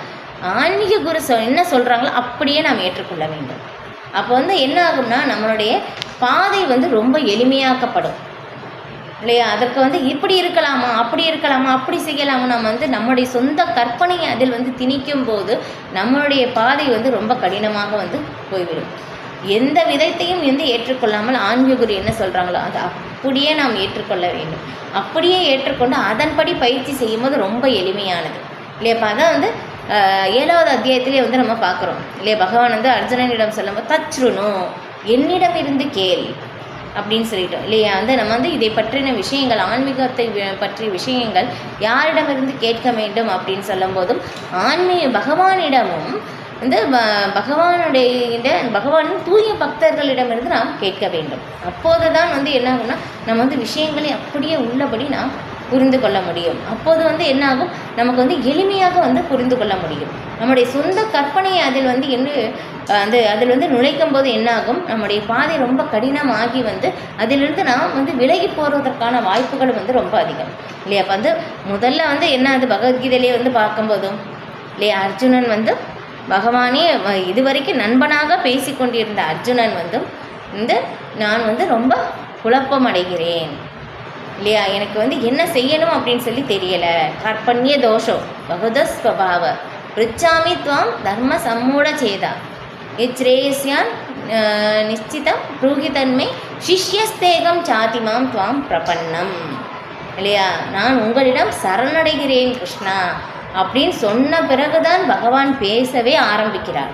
ஆன்மீக குரு என்ன சொல்கிறாங்களோ அப்படியே நாம் ஏற்றுக்கொள்ள வேண்டும். அப்போ வந்து என்ன ஆகும்னா, நம்மளுடைய பாதை வந்து ரொம்ப எளிமையாக்கப்படும் இல்லையா? அதற்கு வந்து இப்படி இருக்கலாமா, அப்படி இருக்கலாமா, அப்படி செய்யலாமா, நம்ம வந்து நம்முடைய சொந்த கற்பனையை அதில் வந்து திணிக்கும் போது நம்மளுடைய பாதை வந்து ரொம்ப கடினமாக வந்து போய்விடும். எந்த விதத்தையும் வந்து ஏற்றுக்கொள்ளாமல் ஆன்மீக குரு என்ன சொல்கிறாங்களோ அதை அப்படியே நாம் ஏற்றுக்கொள்ள வேண்டும். அப்படியே ஏற்றுக்கொண்டு அதன்படி பயிற்சி செய்யும்போது ரொம்ப எளிமையானது இல்லையா? இப்போ அதான் வந்து 7வது அத்தியாயத்திலே வந்து நம்ம பார்க்குறோம் இல்லையா? பகவான் வந்து அர்ஜுனனிடம் சொல்லும்போது தச்ருணு, என்னிடம் இருந்து கேள் அப்படின்னு சொல்லிட்டோம் இல்லையா? வந்து நம்ம வந்து இதை பற்றின விஷயங்கள், ஆன்மீகத்தை பற்றிய விஷயங்கள் யாரிடமிருந்து கேட்க வேண்டும் அப்படின்னு சொல்லும்போதும் பகவானிடமும் வந்து பகவானின் தூய பக்தர்களிடமிருந்து நாம் கேட்க வேண்டும். அப்போது தான் வந்து என்ன ஆகும்னா, நம்ம வந்து விஷயங்களை அப்படியே உள்ளபடி நாம் புரிந்து கொள்ள முடியும். அப்போது வந்து என்ன ஆகும், நமக்கு வந்து எளிமையாக வந்து புரிந்து கொள்ள முடியும். நம்முடைய சொந்த கற்பனையை அதில் வந்து நுழைக்கும் போது என்ன ஆகும், நம்முடைய பாதை ரொம்ப கடினமாகி வந்து அதிலிருந்து நாம் வந்து விலகி போவதற்கான வாய்ப்புகள் வந்து ரொம்ப அதிகம் இல்லையா? அப்போ வந்து முதல்ல வந்து என்ன, அது பகவத்கீதையிலே வந்து பார்க்கும்போதும் இல்லையா, அர்ஜுனன் வந்து பகவானே இதுவரைக்கும் நண்பனாக பேசி கொண்டிருந்த அர்ஜுனன் வந்து நான் வந்து ரொம்ப குழப்பம் அடைகிறேன் இல்லையா, எனக்கு வந்து என்ன செய்யணும் அப்படின்னு சொல்லி தெரியலை, கற்பன்ய தோஷம் பகுதஸ்வபாவ ரிச்சாமி துவாம் தர்ம சம்மூட சேதா இச்ரேயஸ்யான் நிச்சிதம் ப்ரூஹிதன்மை சிஷ்யஸ்தேகம் சாதிமாம் துவாம் பிரபன்னம் இல்லையா, நான் உங்களிடம் சரணடைகிறேன் கிருஷ்ணா அப்படின்னு சொன்ன பிறகுதான் பகவான் பேசவே ஆரம்பிக்கிறார்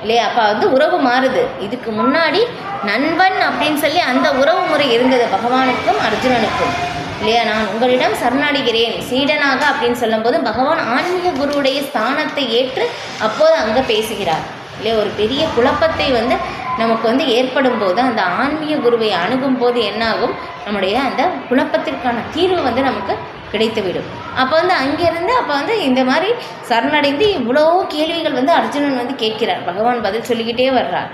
இல்லையா. அப்போ வந்து உறவு மாறுது. இதுக்கு முன்னாடி நண்பன் அப்படின்னு சொல்லி அந்த உறவு முறை இருந்தது பகவானுக்கும் அர்ஜுனனுக்கும் இல்லையா. நான் உங்களிடம் சரணடைகிறேன் சீடனாக அப்படின்னு சொல்லும்போது பகவான் ஆன்மீக குருவுடைய ஸ்தானத்தை ஏற்று அப்போது அங்கே பேசுகிறார் இல்லையா. ஒரு பெரிய குழப்பத்தை வந்து நமக்கு வந்து ஏற்படும் போது அந்த ஆன்மீக குருவை அணுகும் போது என்னாகும், நம்முடைய அந்த குழப்பத்திற்கான தீர்வு வந்து நமக்கு கிடைத்துவிடும். அப்போ வந்து அங்கேருந்து அப்போ வந்து இந்த மாதிரி சரணடைந்து இவ்வளோ கேள்விகள் வந்து அர்ஜுனன் வந்து கேட்கிறார். பகவான் பதில் சொல்லிக்கிட்டே வர்றார்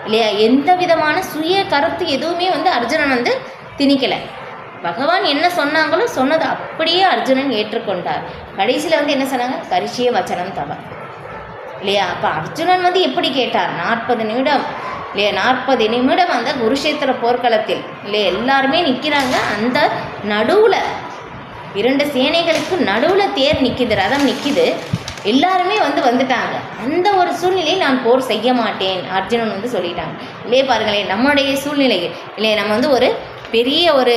இல்லையா. எந்த விதமான சுய கருத்து எதுவுமே வந்து அர்ஜுனன் வந்து திணிக்கலை. பகவான் என்ன சொன்னாங்களோ சொன்னது அப்படியே அர்ஜுனன் ஏற்றுக்கொண்டார். கடைசியில் வந்து என்ன சொன்னாங்க, கரிஷிய வச்சனம் தவ இல்லையா. அப்போ அர்ஜுனன் வந்து எப்படி கேட்டார், 40 நிமிடம் இல்லையா, 40 நிமிடம் அந்த குருஷேத்திர போர்க்களத்தில் இல்லையா எல்லாருமே நிற்கிறாங்க. அந்த நடுவில் 2 சேனைகளுக்கு நடுவில் தேர் நிற்கிது, ரதம் நிற்கிது, எல்லாருமே வந்துட்டாங்க. அந்த ஒரு சூழ்நிலையை நான் போர் செய்ய மாட்டேன் அர்ஜுனன் வந்து சொல்லிட்டாங்க இல்லையே. பாருங்களேன், நம்முடைய சூழ்நிலை இல்லையா, நம்ம வந்து ஒரு பெரிய ஒரு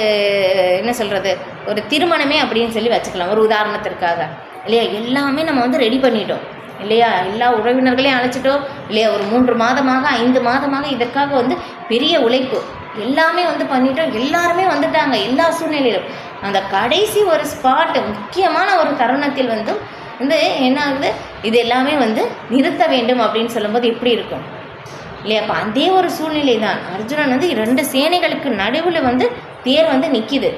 என்ன சொல்கிறது, ஒரு திருமணமே அப்படின்னு சொல்லி வச்சுக்கலாம் ஒரு உதாரணத்திற்காக இல்லையா. எல்லாமே நம்ம வந்து ரெடி பண்ணிட்டோம் இல்லையா, எல்லா உறவினர்களையும் அழைச்சிட்டோம் இல்லையா. ஒரு 3 மாதமாக 5 மாதமாக இதற்காக வந்து பெரிய உழைப்பு எல்லாமே வந்து பண்ணிட்டோம். எல்லாருமே வந்துட்டாங்க எல்லா சூழ்நிலையிலும். அந்த கடைசி ஒரு ஸ்பாட் முக்கியமான ஒரு தருணத்தில் வந்து என்ன ஆகுது, இது எல்லாமே வந்து நிறுத்த வேண்டும் அப்படின்னு சொல்லும்போது எப்படி இருக்கும் இல்லையா. அப்போ அதே ஒரு சூழ்நிலை தான் அர்ஜுனன் வந்து 2 சேனைகளுக்கு நடுவில் வந்து தேர் வந்து நிற்கிது.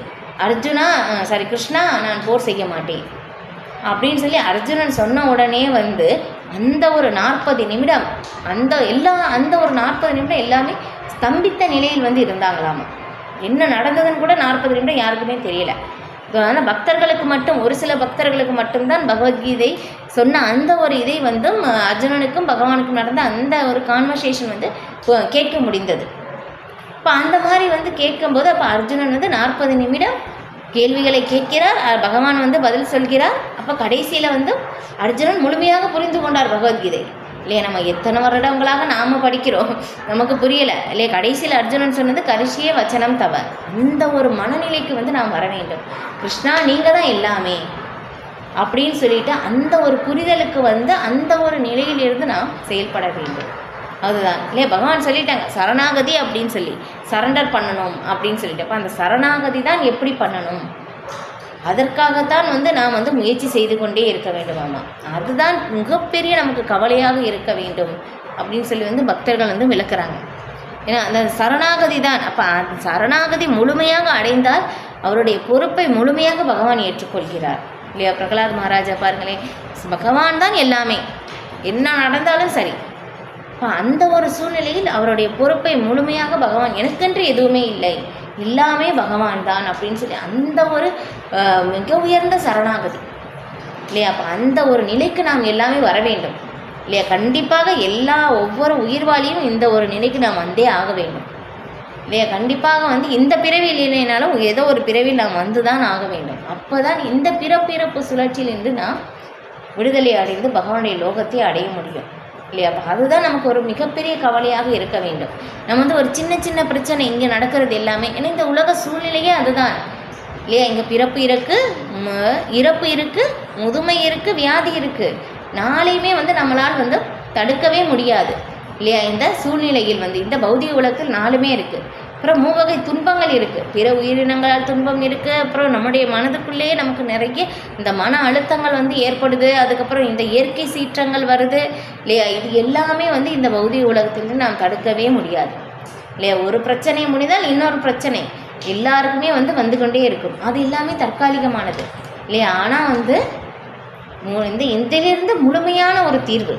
கிருஷ்ணா நான் போர் செய்ய மாட்டேன் அப்படின்னு சொல்லி அர்ஜுனன் சொன்ன உடனே வந்து அந்த ஒரு 40 நிமிடம் அந்த ஒரு 40 நிமிடம் எல்லாமே ஸ்தம்பித்த நிலையில் வந்து இருந்தாங்களாமா. என்ன நடந்ததுன்னு கூட 40 நிமிடம் யாருக்குமே தெரியல. ஆனால் பக்தர்களுக்கு மட்டும், ஒரு சில பக்தர்களுக்கு மட்டும்தான் பகவத்கீதை சொன்ன அந்த ஒரு இதை வந்து அர்ஜுனனுக்கும் பகவானுக்கும் நடந்த அந்த ஒரு கான்வர்சேஷன் வந்து கேட்க முடிந்தது. இப்போ அந்த மாதிரி வந்து கேட்கும்போது அப்போ அர்ஜுனன் வந்து 40 நிமிடம் கேள்விகளை கேட்கிறார், பகவான் வந்து பதில் சொல்கிறார். அப்போ கடைசியில் வந்து அர்ஜுனன் முழுமையாக புரிந்து கொண்டார் பகவத்கீதை இல்லையா. நம்ம எத்தனை வருடங்களாக நாம் படிக்கிறோம், நமக்கு புரியலை இல்லையா. கடைசியில் அர்ஜுனன் சொன்னது கரிஷிய வச்சனம் தவ. அந்த ஒரு மனநிலைக்கு வந்து நாம் வர வேண்டும். கிருஷ்ணா நீங்கள் தான் எல்லாமே அப்படின்னு சொல்லிட்டு அந்த ஒரு புரிதலுக்கு வந்து அந்த ஒரு நிலையிலிருந்து நாம் செயல்பட வேண்டும். அதுதான் இல்லையா. பகவான் சொல்லிட்டாங்க சரணாகதி அப்படின்னு சொல்லி, சரண்டர் பண்ணணும் அப்படின்னு சொல்லிட்டு. அப்போ அந்த சரணாகதி தான் எப்படி பண்ணணும், அதற்காகத்தான் வந்து நாம் வந்து முயற்சி செய்து கொண்டே இருக்க வேண்டுமாமா. அதுதான் மிகப்பெரிய நமக்கு கவலையாக இருக்க வேண்டும் அப்படின்னு சொல்லி வந்து பக்தர்கள் வந்து விளக்குறாங்க. ஏன்னா அந்த சரணாகதி தான். அப்போ அந்த சரணாகதி முழுமையாக அடைந்தால் அவருடைய பொறுப்பை முழுமையாக பகவான் ஏற்றுக்கொள்கிறார் இல்லையா. பிரகலாத் மகாராஜா பாருங்களேன், பகவான் தான் எல்லாமே, என்ன நடந்தாலும் சரி. இப்போ அந்த ஒரு சூழ்நிலையில் அவருடைய பொறுப்பை முழுமையாக பகவான், எனக்கென்று எதுவுமே இல்லை, எல்லாமே பகவான் தான் அப்படின்னு சொல்லி அந்த ஒரு மிக உயர்ந்த சரணாகதி இல்லையா. அப்போ அந்த ஒரு நிலைக்கு நாம் எல்லாமே வர வேண்டும் இல்லையா. கண்டிப்பாக ஒவ்வொரு உயிர்வாளியும் இந்த ஒரு நிலைக்கு நாம் வந்தே ஆக வேண்டும் இல்லையா. கண்டிப்பாக வந்து இந்த பிறவியில் இல்லைனாலும் ஏதோ ஒரு பிறவியில் நாம் வந்து தான் ஆக வேண்டும். அப்போ தான் இந்த பிறப்பு சுழற்சியிலிருந்து நாம் விடுதலை அடைந்து பகவானுடைய லோகத்தை அடைய முடியும் இல்லையா. அப்போ அதுதான் நமக்கு ஒரு மிகப்பெரிய கவலையாக இருக்க வேண்டும். நம்ம வந்து ஒரு சின்ன சின்ன பிரச்சனை இங்கே நடக்கிறது எல்லாமே, ஏன்னா இந்த உலக சூழ்நிலையே அதுதான் இல்லையா. இங்கே பிறப்பு இருக்குது, இறப்பு இருக்குது, முதுமை இருக்குது, வியாதி இருக்குது. நாளையுமே வந்து நம்மளால் வந்து தடுக்கவே முடியாது இல்லையா. இந்த சூழ்நிலையில் வந்து இந்த பௌதிக உலகத்தில் 4மே இருக்குது. அப்புறம் 3 வகை துன்பங்கள் இருக்குது, பிற உயிரினங்களால் துன்பம் இருக்குது. அப்புறம் நம்முடைய மனதுக்குள்ளேயே நமக்கு நிறைய இந்த மன அழுத்தங்கள் வந்து ஏற்படுது. அதுக்கப்புறம் இந்த இயற்கை சீற்றங்கள் வருது இல்லையா. இது எல்லாமே வந்து இந்த பௌதிக உலகத்திலிருந்து நாம் தடுக்கவே முடியாது இல்லையா. ஒரு பிரச்சனை முடிந்தால் இன்னொரு பிரச்சனை எல்லாருக்குமே வந்து கொண்டே இருக்கும். அது எல்லாமே தற்காலிகமானது இல்லையா. ஆனால் வந்து இதிலிருந்து முழுமையான ஒரு தீர்வு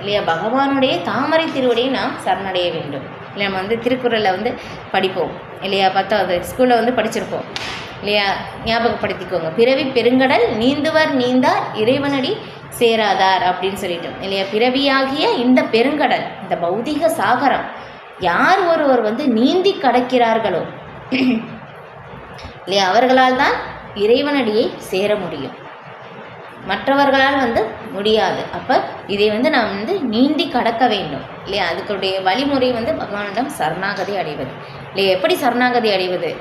இல்லையா, பகவானுடைய தாமரை திருவடியை நாம் சரணடைய வேண்டும் இல்லை. நம்ம வந்து திருக்குறளில் வந்து படிப்போம் இல்லையா, 10வது ஸ்கூலில் வந்து படிச்சிருப்போம் இல்லையா. ஞாபகப்படுத்திக்கோங்க, பிறவி பெருங்கடல் நீந்துவர் நீந்தார் இறைவனடி சேராதார் அப்படின்னு சொல்லிட்டோம் இல்லையா. பிறவியாகிய இந்த பெருங்கடல், இந்த பௌதிக சாகரம் யார் ஒருவர் வந்து நீந்தி கடக்கிறார்களோ இல்லையா, அவர்களால் தான் இறைவனடியை சேர முடியும். மற்றவர்களால் வந்து முடியாது. அப்போ இதை வந்து நாம் வந்து நீந்தி கடக்க வேண்டும் இல்லையா. அதுக்குடைய வழிமுறை வந்து பகவானிடம் சரணாகதி அடைவது இல்லையா. எப்படி சரணாகதி அடைவது?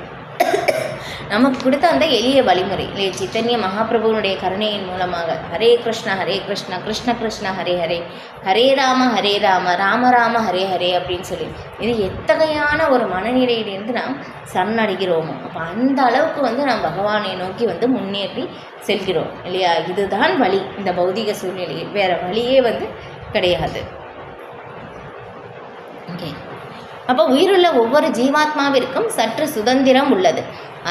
நமக்கு கொடுத்த அந்த எளிய வழிமுறை இல்லையா. சைத்தன்ய மகாபிரபுவனுடைய கருணையின் மூலமாக ஹரே கிருஷ்ணா கிருஷ்ண கிருஷ்ண ஹரே ஹரே, ஹரே ராம ராம ராம ஹரே ஹரே அப்படின்னு சொல்லி இது எத்தகையான ஒரு மனநிலையிலிருந்து நாம் சரணடைகிறோமோ அப்போ அந்த அளவுக்கு வந்து நாம் பகவானை நோக்கி வந்து முன்னேறி செல்கிறோம் இல்லையா. இதுதான் வழி இந்த பௌதிக சூழ்நிலையில், வேற வழியே வந்து கிடையாது. ஓகே, அப்போ உயிருள்ள ஒவ்வொரு ஜீவாத்மாவிற்கும் சற்று சுதந்திரம் உள்ளது.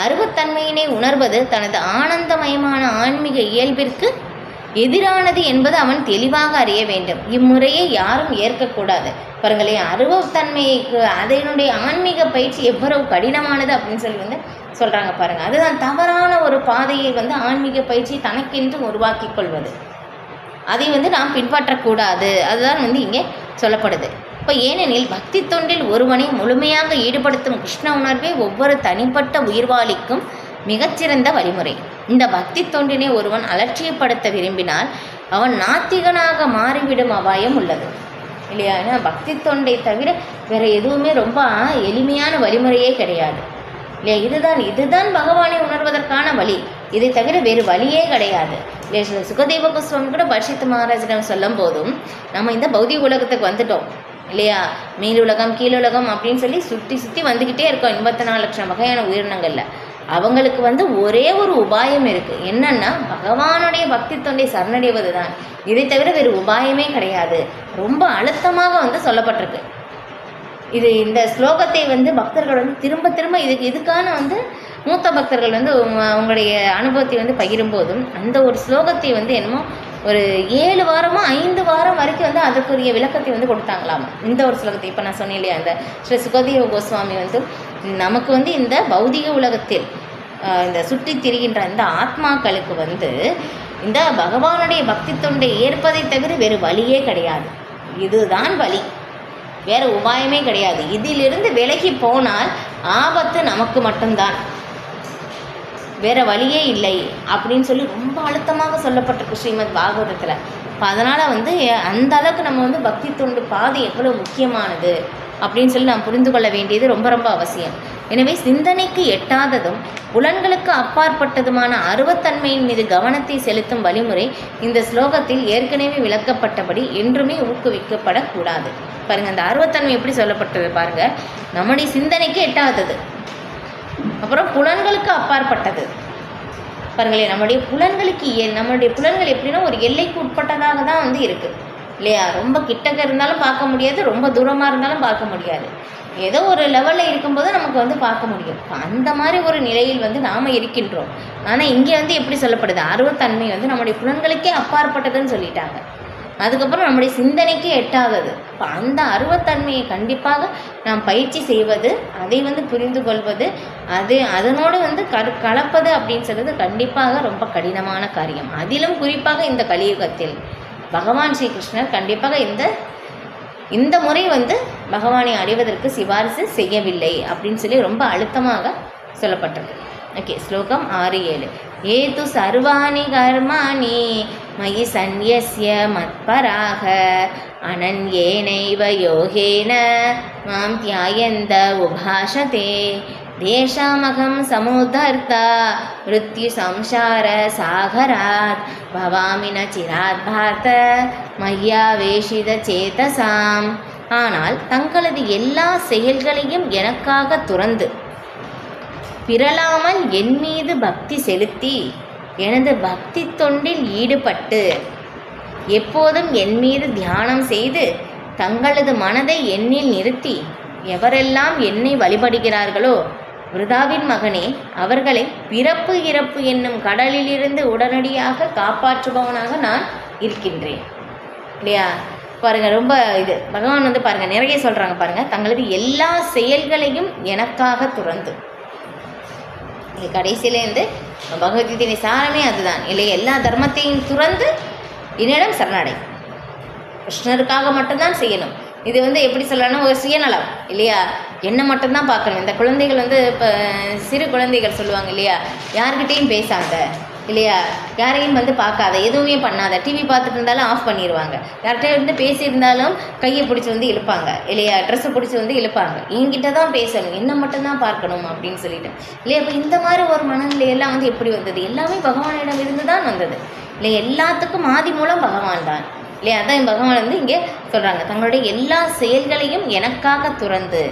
அருவத்தன்மையினை உணர்வது தனது ஆனந்தமயமான ஆன்மீக இயல்பிற்கு எதிரானது என்பது அவன் தெளிவாக அறிய வேண்டும். இம்முறையை யாரும் ஏற்கக்கூடாது. பாருங்களேன், அருவத்தன்மைக்கு அதனுடைய ஆன்மீக பயிற்சி எவ்வளவு கடினமானது அப்படின்னு சொல்லி வந்து சொல்கிறாங்க பாருங்கள். அதுதான் தவறான ஒரு பாதையை வந்து ஆன்மீக பயிற்சி தனக்கென்று உருவாக்கி கொள்வது. அதை வந்து நாம் பின்பற்றக்கூடாது. அதுதான் வந்து இங்கே சொல்லப்படுது. இப்போ ஏனெனில் பக்தி தொண்டில் ஒருவனை முழுமையாக ஈடுபடுத்தும் கிருஷ்ண உணர்வே ஒவ்வொரு தனிப்பட்ட உயிர்வாளிக்கும் மிகச்சிறந்த வழிமுறை. இந்த பக்தி தொண்டினை ஒருவன் அலட்சியப்படுத்த விரும்பினால் அவன் நாத்திகனாக மாறிவிடும் அபாயம் உள்ளது இல்லையா. ஏன்னா பக்தி தொண்டை தவிர வேறு எதுவுமே ரொம்ப எளிமையான வழிமுறையே கிடையாது இல்லையா. இதுதான் பகவானை உணர்வதற்கான வழி. இதை தவிர வேறு வழியே கிடையாது இல்லையா. சுகதேவ கோஸ்வாமி கூட பரிஷித் மகாராஜிடம் சொல்லும் போதும் நம்ம இந்த பௌதிக உலகத்துக்கு வந்துட்டோம் இல்லையா. மேலுலகம் கீழுலகம் அப்படின்னு சொல்லி சுற்றி சுற்றி வந்துக்கிட்டே இருக்கோம் 84 லட்சம் வகையான உயிரினங்களில். அவங்களுக்கு வந்து ஒரே ஒரு உபாயம் இருக்குது. என்னன்னா பகவானுடைய பக்தி தொண்டை சரணடைவது தான். இதை தவிர வேறு உபாயமே கிடையாது. ரொம்ப அழுத்தமாக வந்து சொல்லப்பட்டிருக்கு. இந்த ஸ்லோகத்தை வந்து பக்தர்கள் வந்து திரும்ப திரும்ப இதுக்கான வந்து மூத்த பக்தர்கள் வந்து உங்களுடைய அனுபவத்தை வந்து பகிரும்போதும் அந்த ஒரு ஸ்லோகத்தை வந்து என்னமோ ஒரு 7 வாரமோ 5 வாரம் வரைக்கும் வந்து அதற்குரிய விளக்கத்தை வந்து கொடுத்தாங்களாமா. இந்த ஒரு ஸ்லோகத்தை இப்போ நான் சொன்னேன் இல்லையா, அந்த ஸ்ரீ சுகதேவ கோஸ்வாமி வந்து நமக்கு வந்து இந்த பௌதிக உலகத்தில் இந்த சுற்றி திரிகின்ற இந்த ஆத்மாக்களுக்கு வந்து இந்த பகவானுடைய பக்தி தொண்டை ஏற்பதை தவிர வேறு வழியே கிடையாது. இதுதான் வழி, வேறு உபாயமே கிடையாது. இதிலிருந்து விலகி போனால் ஆபத்து நமக்கு மட்டும்தான், வேறு வழியே இல்லை அப்படின்னு சொல்லி ரொம்ப அழுத்தமாக சொல்லப்பட்டிருக்கு ஸ்ரீமத் பாகவதத்தில். இப்போ அதனால் வந்து அந்த அளவுக்கு நம்ம வந்து பக்தி தொண்டு பாதை எவ்வளோ முக்கியமானது அப்படின்னு சொல்லி நாம் புரிந்து கொள்ள வேண்டியது ரொம்ப ரொம்ப அவசியம். எனவே சிந்தனைக்கு எட்டாததும் புலன்களுக்கு அப்பாற்பட்டதுமான அருவத்தன்மையின் மீது கவனத்தை செலுத்தும் வழிமுறை இந்த ஸ்லோகத்தில் ஏற்கனவே விளக்கப்பட்டபடி என்றுமே ஊக்குவிக்கப்படக்கூடாது. பாருங்கள், அந்த அருவத்தன்மை எப்படி சொல்லப்பட்டது பாருங்கள். நம்முடைய சிந்தனைக்கு எட்டாதது, அப்புறம் புலன்களுக்கு அப்பாற்பட்டது. பாருங்களேன், நம்முடைய புலன்கள் எப்படின்னா ஒரு எல்லைக்கு உட்பட்டதாக தான் வந்து இருக்குது இல்லையா. ரொம்ப கிட்டக்க இருந்தாலும் பார்க்க முடியாது, ரொம்ப தூரமாக இருந்தாலும் பார்க்க முடியாது. ஏதோ ஒரு லெவலில் இருக்கும்போது நமக்கு வந்து பார்க்க முடியும். அந்த மாதிரி ஒரு நிலையில் வந்து நாம் இருக்கின்றோம். ஆனால் இங்கே வந்து எப்படி சொல்லப்படுது, அருவத்தன்மை வந்து நம்முடைய புலன்களுக்கே அப்பாற்பட்டதுன்னு சொல்லிட்டாங்க. அதுக்கப்புறம் நம்முடைய சிந்தனைக்கு எட்டாதது. இப்போ அந்த அருவத்தன்மையை கண்டிப்பாக நாம் பயிற்சி செய்வது, அதை வந்து புரிந்து கொள்வது, அதனோடு வந்து கலப்பது அப்படின்னு சொல்கிறது கண்டிப்பாக ரொம்ப கடினமான காரியம். அதிலும் குறிப்பாக இந்த கலியுகத்தில் பகவான் ஸ்ரீகிருஷ்ணர் கண்டிப்பாக இந்த முறை வந்து பகவானை அடைவதற்கு சிபாரிசு செய்யவில்லை அப்படின்னு சொல்லி ரொம்ப அழுத்தமாக சொல்லப்பட்டது. ஓகே, ஸ்லோகம் 6-7. ஏது சர்வாணி கர்மாணி மயி சந்நியஸ்ய மத்பராக அனன்யேனைவ யோகேன மாம் தியாயந்த உபாஷதே தேஷாமகம் சமுதர்த்தா மிருத்யு சம்சார சாகராத் பவாமி ந சிராத் பார்த்த மய்யாவேஷித சேதசாம். ஆனால் தங்களது எல்லா செயல்களையும் எனக்காக துறந்து பிறலாமல் என் மீது பக்தி செலுத்தி எனது பக்தி தொண்டில் ஈடுபட்டு எப்போதும் என் மீது தியானம் செய்து தங்களது மனதை என்னில் நிறுத்தி எவரெல்லாம் என்னை வழிபடுகிறார்களோ விருதாவின் மகனே, அவர்களை பிறப்பு இறப்பு என்னும் கடலிலிருந்து உடனடியாக காப்பாற்றுபவனாக நான் இருக்கின்றேன் இல்லையா. பாருங்கள், ரொம்ப பகவான் வந்து பாருங்கள் நிறைய சொல்கிறாங்க பாருங்கள். தங்களது எல்லா செயல்களையும் எனக்காக துறந்து, இது கடைசியிலேருந்து பகவத்கீதை சாரமே அதுதான் இல்லையா. எல்லா தர்மத்தையும் துறந்து என்னிடம் சரணடை, கிருஷ்ணருக்காக மட்டும்தான் செய்யணும். இது வந்து எப்படி சொல்லலாம்னா ஒரு சுயநலம் இல்லையா. என்ன மட்டும்தான் பார்க்கணும். இந்த குழந்தைகள் வந்து இப்போ சிறு குழந்தைகள் சொல்லுவாங்க இல்லையா, யார்கிட்டையும் பேசாத, இல்லையா? யாரையும் வந்து பார்க்காத, எதுவுமே பண்ணாத, டிவி பார்த்துட்டு இருந்தாலும் ஆஃப் பண்ணிடுவாங்க. யார்கிட்ட வந்து பேசியிருந்தாலும் கையை பிடிச்சி வந்து இழுப்பாங்க இல்லையா? ட்ரெஸ்ஸை பிடிச்சி வந்து இழுப்பாங்க. என்கிட்ட தான் பேசணும், என்ன மட்டும்தான் பார்க்கணும் அப்படின்னு சொல்லிட்டு இல்லையா? இப்போ இந்த மாதிரி ஒரு மனநிலையெல்லாம் வந்து எப்படி வந்தது? எல்லாமே பகவானிடம் இருந்து தான் வந்தது இல்லையா? எல்லாத்துக்கும் ஆதி மூலம் பகவான் தான் இல்லையா? அதான் பகவான் வந்து இங்கே சொல்கிறாங்க, தங்களுடைய எல்லா செயல்களையும் எனக்காக துறந்து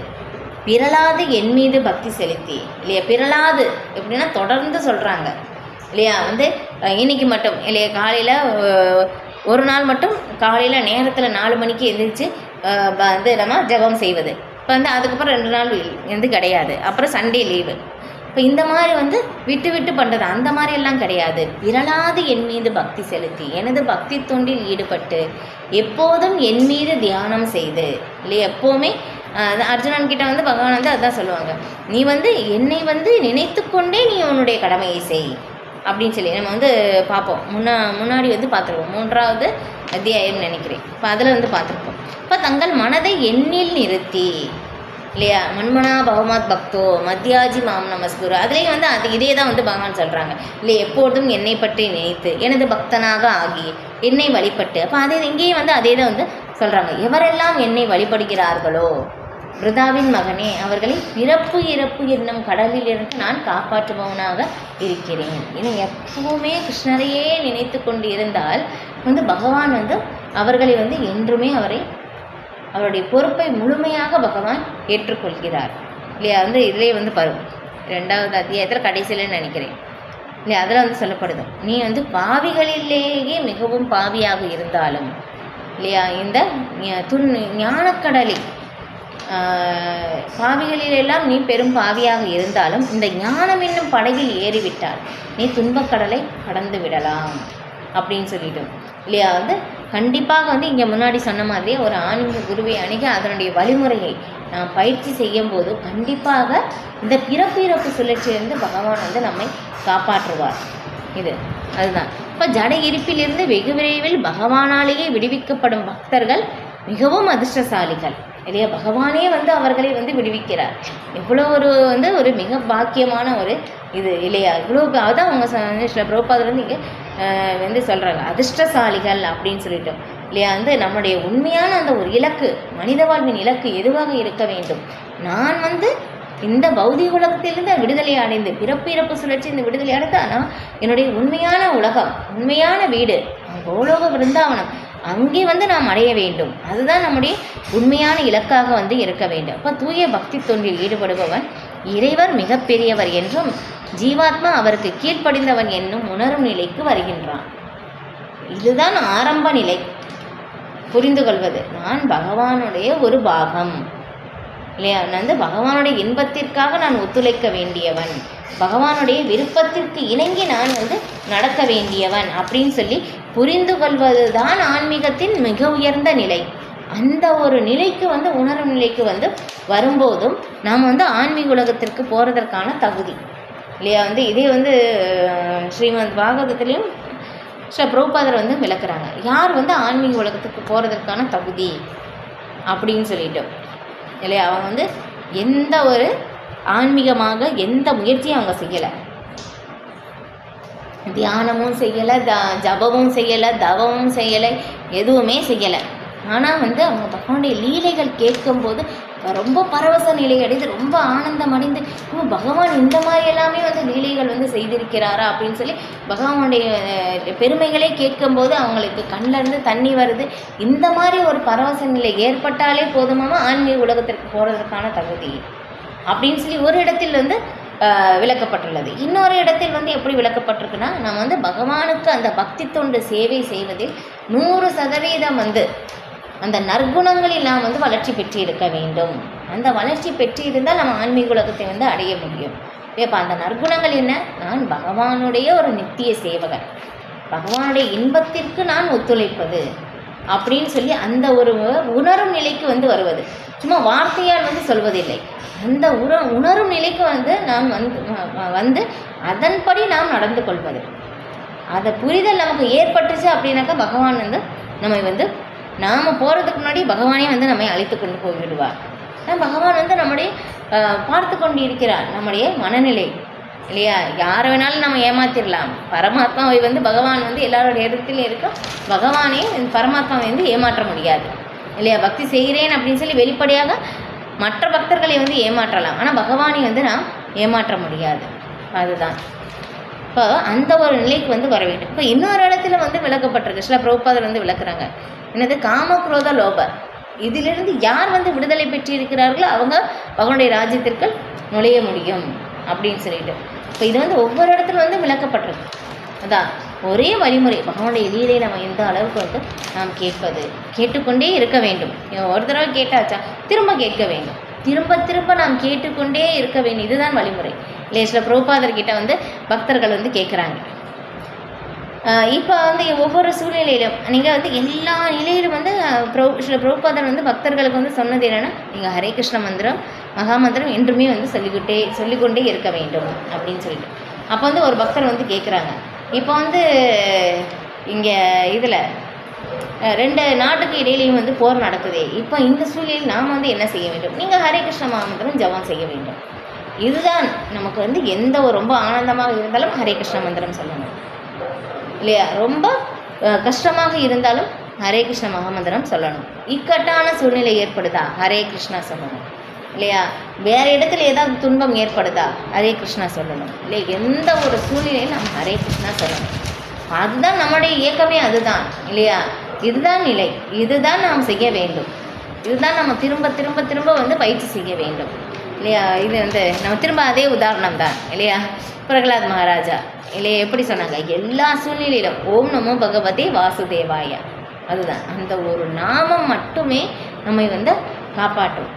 பிறலாது என் மீது பக்தி செலுத்தி இல்லையா? பிறலாது எப்படின்னா தொடர்ந்து சொல்கிறாங்க இல்லையா? வந்து இன்னைக்கு மட்டும் இல்லையா, காலையில் ஒரு நாள் மட்டும் காலையில் நேரத்தில் 4 மணிக்கு எழுந்திரிச்சு வந்து நம்ம ஜெபம் செய்வது. இப்போ வந்து அதுக்கப்புறம் 2 நாள் வந்து கிடையாது. அப்புறம் சண்டே லீவு. இப்போ இந்த மாதிரி வந்து விட்டு விட்டு பண்ணுறது அந்த மாதிரி எல்லாம் கிடையாது. விரலாது என் மீது பக்தி செலுத்தி எனது பக்தி தொண்டில் ஈடுபட்டு எப்போதும் என் மீது தியானம் செய்து இல்லையா? எப்போவுமே அர்ஜுனன் கிட்ட வந்து பகவான் வந்து அதுதான் சொல்லுவாங்க, நீ வந்து என்னை வந்து நினைத்து கொண்டே நீ உன்னுடைய கடமையை செய் அப்படின்னு சொல்லி நம்ம வந்து பார்ப்போம். முன்னாடி வந்து பார்த்துருப்போம், 3வது அத்தியாயம் நினைக்கிறேன். இப்போ அதில் வந்து பார்த்துருப்போம். இப்போ தங்கள் மனதை எண்ணில் நிறுத்தி இல்லையா? மன்மனா பகவத் பக்தோ மத்தியாஜி மாம் நமஸ்குரு, அதுலேயும் வந்து இதே தான் வந்து பகவான் சொல்கிறாங்க இல்லையா? எப்போதும் என்னை பற்றி நினைத்து எனது பக்தனாக ஆகி என்னை வழிபட்டு. அப்போ அதே இங்கேயும் வந்து அதே தான் வந்து சொல்கிறாங்க, எவரெல்லாம் என்னை வழிபடுகிறார்களோ பிருதாவின் மகனே அவர்களை பிறப்பு இறப்பு என்னும் கடலில் இருந்து நான் காப்பாற்றுபவனாக இருக்கிறேன். ஏன்னா எப்பவுமே கிருஷ்ணரையே நினைத்து கொண்டு இருந்தால் வந்து பகவான் வந்து அவர்களை வந்து என்றுமே அவருடைய பொறுப்பை முழுமையாக பகவான் ஏற்றுக்கொள்கிறார் இல்லையா? வந்து இதிலே வந்து 2வது அத்தியாயத்தில் கடைசியில் நினைக்கிறேன் இல்லையா? அதில் வந்து சொல்லப்படுது, நீ வந்து பாவிகளிலேயே மிகவும் பாவியாக இருந்தாலும் இல்லையா, இந்த ஞானக்கடலில் பாவிகளிலெல்லாம் நீ பெரும் பாவியாக இருந்தாலும் இந்த ஞானம் என்னும் படகில் ஏறிவிட்டால் நீ துன்பக்கடலை கடந்து விடலாம் அப்படின்னு சொல்லிட்டோம் இல்லையா? வந்து கண்டிப்பாக வந்து இங்கே முன்னாடி சொன்ன மாதிரியே ஒரு ஆன்மீக குருவை அணுகி அதனுடைய வழிமுறையை நாம் பயிற்சி செய்யும் போது கண்டிப்பாக இந்த பிறப்பு இறப்பு சுழற்சியிலிருந்து பகவான் வந்து நம்மை காப்பாற்றுவார். அதுதான். இப்போ ஜட இருப்பிலிருந்து வெகு விரைவில் பகவானாலேயே விடுவிக்கப்படும் பக்தர்கள் மிகவும் அதிர்ஷ்டசாலிகள் இல்லையா? பகவானே வந்து அவர்களை வந்து விடுவிக்கிறார். எவ்வளோ ஒரு மிக பாக்கியமான ஒரு இது இல்லையா? இவ்வளோ அதான் அவங்க சில பிரபுபாதர் வந்து இங்கே வந்து சொல்கிறாங்க அதிர்ஷ்டசாலிகள் அப்படின்னு சொல்லிட்டு இல்லையா? வந்து நம்முடைய உண்மையான அந்த ஒரு இலக்கு, மனித வாழ்வின் இலக்கு எதுவாக இருக்க வேண்டும்? நான் வந்து இந்த பௌதிக உலகத்திலிருந்து விடுதலை அடைந்து பிறப்பு இறப்பு சுழற்சி இந்த விடுதலை அடைந்து ஆனால் என்னுடைய உண்மையான உலகம், உண்மையான வீடு கோலோக விருந்தாவனம் அங்கே வந்து நாம் அடைய வேண்டும். அதுதான் நம்முடைய உண்மையான இலக்காக வந்து இருக்க வேண்டும். அப்போ தூய பக்தி தொண்டில் ஈடுபடுபவன் இறைவர் மிகப்பெரியவர் என்றும் ஜீவாத்மா அவருக்கு கீழ்ப்படிந்தவன் என்னும் உணரும் நிலைக்கு வருகின்றான். இதுதான் ஆரம்ப நிலை. புரிந்து கொள்வது, நான் பகவானுடைய ஒரு பாகம் இல்லையா? வந்து பகவானுடைய இன்பத்திற்காக நான் ஒத்துழைக்க வேண்டியவன், பகவானுடைய விருப்பத்திற்கு இணங்கி நான் வந்து நடக்க வேண்டியவன் அப்படின்னு சொல்லி புரிந்து கொள்வது தான் ஆன்மீகத்தின் மிக உயர்ந்த நிலை. அந்த ஒரு நிலைக்கு வந்து உணரும் நிலைக்கு வந்து வரும்போதும் நாம் வந்து ஆன்மீக உலகத்திற்கு போகிறதற்கான தகுதி இல்லையா? வந்து இதே வந்து ஸ்ரீமத் பாகவதத்திலையும் ஸ்ரீ பிரபுபாதர் வந்து விளக்குறாங்க, யார் வந்து ஆன்மீக உலகத்துக்கு போகிறதற்கான தகுதி அப்படின்னு சொல்லிட்டு இல்லையா? அவங்க வந்து எந்த ஒரு ஆன்மீகமாக எந்த முயற்சியும் அவங்க செய்யலை, தியானமும் செய்யலை, ஜபமும் செய்யலை, தவமும் செய்யலை, எதுவுமே செய்யலை. ஆனால் வந்து அவங்க பகவானுடைய லீலைகள் கேட்கும்போது ரொம்ப பரவச நிலை அடைந்து ரொம்ப ஆனந்தம் அடைந்து பகவான் இந்த மாதிரி எல்லாமே வந்து லீலைகள் வந்து செய்திருக்கிறாரா அப்படின்னு சொல்லி பகவானுடைய பெருமைகளே கேட்கும்போது அவங்களுக்கு கண்ணிலேருந்து தண்ணி வருது. இந்த மாதிரி ஒரு பரவச நிலை ஏற்பட்டாலே போதுமாமா ஆன்மீக உலகத்திற்கு போகிறதற்கான தகுதி அப்படின்னு சொல்லி ஒரு இடத்தில் வந்து விளக்கப்பட்டுள்ளது. இன்னொரு இடத்தில் வந்து எப்படி விளக்கப்பட்டிருக்குன்னா, நம்ம வந்து பகவானுக்கு அந்த பக்தி தொண்டு சேவை செய்வதில் 100% வந்து அந்த நற்குணங்களில் நாம் வந்து வளர்ச்சி பெற்று இருக்க வேண்டும். அந்த வளர்ச்சி பெற்று இருந்தால் நம்ம ஆன்மீக உலகத்தை வந்து அடைய முடியும். இப்போ அந்த நற்குணங்கள் என்ன? நான் பகவானுடைய ஒரு நித்திய சேவகன், பகவானுடைய இன்பத்திற்கு நான் ஒத்துழைப்பது அப்படின்னு சொல்லி அந்த ஒரு உணரும் நிலைக்கு வந்து வருவது. சும்மா வார்த்தையால் வந்து சொல்வதில்லை, அந்த உணரும் நிலைக்கு வந்து நாம் வந்து அதன்படி நாம் நடந்து கொள்வது. அதை புரிதல் நமக்கு ஏற்பட்டுச்சு அப்படின்னாக்கா பகவான் வந்து நம்மை வந்து நாம் போகிறதுக்கு முன்னாடி பகவானே வந்து நம்மை அழைத்து கொண்டு போய்விடுவார். பகவான் வந்து நம்முடைய பார்த்து கொண்டு இருக்கிறார் நம்முடைய மனநிலை இல்லையா? யாரை வேணாலும் நம்ம ஏமாத்திடலாம். பரமாத்மாவை வந்து பகவான் வந்து எல்லாரோட இடத்துலையும் இருக்க, பகவானே பரமாத்மாவை வந்து ஏமாற்ற முடியாது இல்லையா? பக்தி செய்கிறேன் அப்படின்னு சொல்லி வெளிப்படையாக மற்ற பக்தர்களை வந்து ஏமாற்றலாம், ஆனால் பகவானை வந்து நான் ஏமாற்ற முடியாது. அதுதான் இப்போ அந்த ஒரு நிலைக்கு வந்து வர வேண்டும். இப்போ இன்னொரு இடத்துல வந்து விளக்கப்பட்டிருக்கு, சில பிரபுபாதர் வந்து விளக்குறாங்க. என்னது? காமக்ரோத லோப, இதிலிருந்து யார் வந்து விடுதலை பெற்றிருக்கிறார்களோ அவங்க பகவானுடைய ராஜ்யத்திற்கு நுழைய முடியும் அப்படின்னு சொல்லிட்டு. இப்போ இது வந்து ஒவ்வொரு இடத்துல வந்து விளக்கப்பட்டிருக்கு. அதான் ஒரே வழிமுறை, பகவானுடைய லீலையை நம்ம எந்த அளவுக்கு வந்து நாம் கேட்டுக்கொண்டே இருக்க வேண்டும். ஒரு தடவை கேட்டாச்சா திரும்ப கேட்க வேண்டும், திரும்ப திரும்ப நாம் கேட்டுக்கொண்டே இருக்க வேண்டும். இதுதான் வழிமுறை இல்லையா? சில பிரபுபாதர்கிட்ட வந்து பக்தர்கள் வந்து கேட்குறாங்க. இப்போ வந்து ஒவ்வொரு சூழ்நிலையிலும் நீங்கள் வந்து எல்லா நிலையிலும் வந்து சில பிரபுபாதர் வந்து பக்தர்களுக்கு வந்து சொன்னது என்னென்னா, நீங்கள் ஹரே கிருஷ்ண மந்திரம் மகாமந்திரம் என்றுமே வந்து சொல்லிக்கொண்டே இருக்க வேண்டும் அப்படின்னு சொல்லிட்டு. அப்போ வந்து ஒரு பக்தர் வந்து கேட்குறாங்க, இப்போ வந்து இங்கே இதில் 2 நாட்டுக்கு இடையிலையும் வந்து போர் நடக்குது. இப்போ இந்த சூழ்நிலையில் நாம் வந்து என்ன செய்ய வேண்டும்? நீங்கள் ஹரே கிருஷ்ண மந்திரம் ஜபம் செய்ய வேண்டும். இதுதான் நமக்கு வந்து எந்த ஒரு ரொம்ப ஆனந்தமாக இருந்தாலும் ஹரே கிருஷ்ண மந்திரம் சொல்லணும் இல்லையா? ரொம்ப கஷ்டமாக இருந்தாலும் ஹரே கிருஷ்ண மகாமந்திரம் சொல்லணும். இக்கட்டான சூழ்நிலை ஏற்படுதா ஹரே கிருஷ்ணா சொல்லணும் இல்லையா? வேறு இடத்துல ஏதாவது துன்பம் ஏற்படுதா ஹரே கிருஷ்ணா சொல்லணும் இல்லையா? எந்த ஒரு சூழ்நிலையும் நம்ம ஹரே கிருஷ்ணா சொல்லணும். அதுதான் நம்முடைய இயக்கமே, அதுதான் இல்லையா? இதுதான் நிலை, இதுதான் நாம் செய்ய வேண்டும், இதுதான் நம்ம திரும்ப திரும்ப திரும்ப வந்து பயிற்சி செய்ய வேண்டும் இல்லையா? இது வந்து நம்ம திரும்ப அதே உதாரணம் தான் இல்லையா? பிரகலாத் மகாராஜா இல்லையா எப்படி சொன்னாங்க? எல்லா சூழ்நிலையிலும் ஓம் நமோ பகவதே வாசுதேவாய, அதுதான் அந்த ஒரு நாமம் மட்டுமே நம்மை வந்து காப்பாற்றும்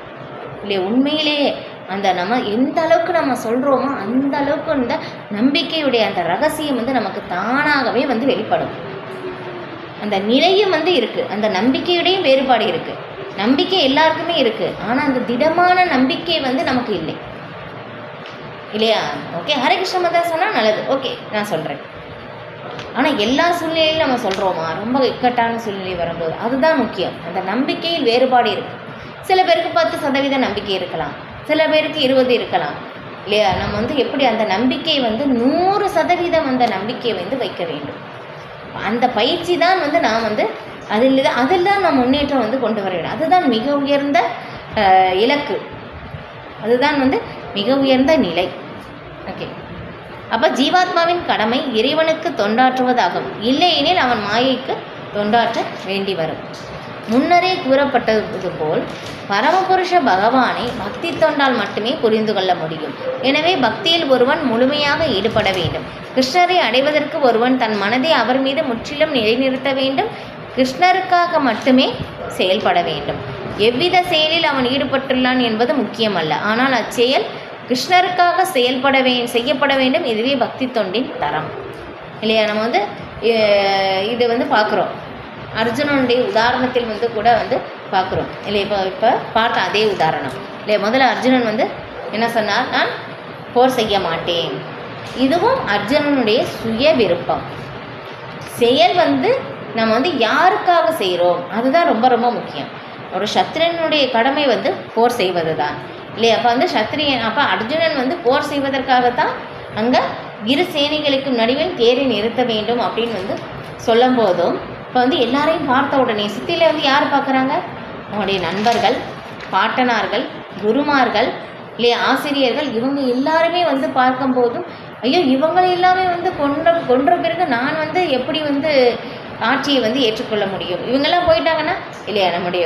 இல்லையா? உண்மையிலேயே அந்த நம்ம எந்த அளவுக்கு நம்ம சொல்கிறோமோ அந்த அளவுக்கு அந்த நம்பிக்கையுடைய அந்த ரகசியம் வந்து நமக்கு தானாகவே வந்து வெளிப்படும். அந்த நிலையும் வந்து இருக்குது, அந்த நம்பிக்கையுடையும் வேறுபாடு இருக்குது. நம்பிக்கை எல்லாருக்குமே இருக்குது, ஆனால் அந்த திடமான நம்பிக்கை வந்து நமக்கு இல்லை இல்லையா? ஓகே, ஹரே கிருஷ்ண மந்திரம் சொன்னால் நல்லது, ஓகே நான் சொல்கிறேன். ஆனால் எல்லா சூழ்நிலையிலும் நம்ம சொல்கிறோமா? ரொம்ப இக்கட்டான சூழ்நிலை வரும்போது அதுதான் முக்கியம். அந்த நம்பிக்கையில் வேறுபாடு இருக்குது. சில பேருக்கு 10% நம்பிக்கை இருக்கலாம், சில பேருக்கு 20 இருக்கலாம் இல்லையா? நம்ம வந்து எப்படி அந்த நம்பிக்கை வந்து 100% அந்த நம்பிக்கையை வந்து வைக்க வேண்டும். அந்த பயிற்சி தான் வந்து நான் வந்து அதில் தான் நான் முன்னேற்றம் வந்து கொண்டு வர வேண்டும். அதுதான் மிக உயர்ந்த இலக்கு, அதுதான் வந்து மிக உயர்ந்த நிலை. ஓகே, அப்போ ஜீவாத்மாவின் கடமை இறைவனுக்கு தொண்டாற்றுவதாகும். இல்லையெனில் அவன் மாயைக்கு தொண்டாற்ற வேண்டி வரும். முன்னரே கூறப்பட்டது போல் பரமபுருஷ பகவானை பக்தி தொண்டால் மட்டுமே புரிந்து கொள்ள முடியும். எனவே பக்தியில் ஒருவன் முழுமையாக ஈடுபட வேண்டும். கிருஷ்ணரை அடைவதற்கு ஒருவன் தன் மனதை அவர் மீது முற்றிலும் நிலைநிறுத்த வேண்டும். கிருஷ்ணருக்காக மட்டுமே செயல்பட வேண்டும். எவ்வித செயலில் அவன் ஈடுபட்டுள்ளான் என்பது முக்கியமல்ல, ஆனால் அச்செயல் கிருஷ்ணருக்காக செய்யப்பட வேண்டும். இதுவே பக்தி தொண்டின் தரம் இல்லையா? நம்ம வந்து இது வந்து பார்க்குறோம், அர்ஜுனனுடைய உதாரணத்தில் வந்து கூட வந்து பார்க்குறோம் இல்லையா? இப்போ பார்த்த அதே உதாரணம் இல்லையா? முதல்ல அர்ஜுனன் வந்து என்ன சொன்னார்? நான் போர் செய்ய மாட்டேன். இதுவும் அர்ஜுனனுடைய சுய விருப்பம். செயல் வந்து நம்ம வந்து யாருக்காக செய்கிறோம் அதுதான் ரொம்ப ரொம்ப முக்கியம். ஒரு சத்திரனுடைய கடமை வந்து போர் செய்வது தான் இல்லையா? அப்போ வந்து அப்போ அர்ஜுனன் வந்து போர் செய்வதற்காகத்தான் அங்கே இரு சேனைகளுக்கும் நடுவில் தேரை நிறுத்த வேண்டும் அப்படின்னு வந்து சொல்லும் போதும், இப்போ வந்து எல்லாரையும் பார்த்த உடனே சுற்றியில் வந்து யார் பார்க்குறாங்க? அவனுடைய நண்பர்கள், பாட்டனார்கள், குருமார்கள் இல்லையா, ஆசிரியர்கள், இவங்க எல்லாருமே வந்து பார்க்கும்போதும் ஐயோ இவங்களை எல்லாமே வந்து கொன்ற பிறகு நான் வந்து எப்படி வந்து ஆட்சியை வந்து ஏற்றுக்கொள்ள முடியும்? இவங்கெல்லாம் போயிட்டாங்கன்னா இல்லையா? நம்முடைய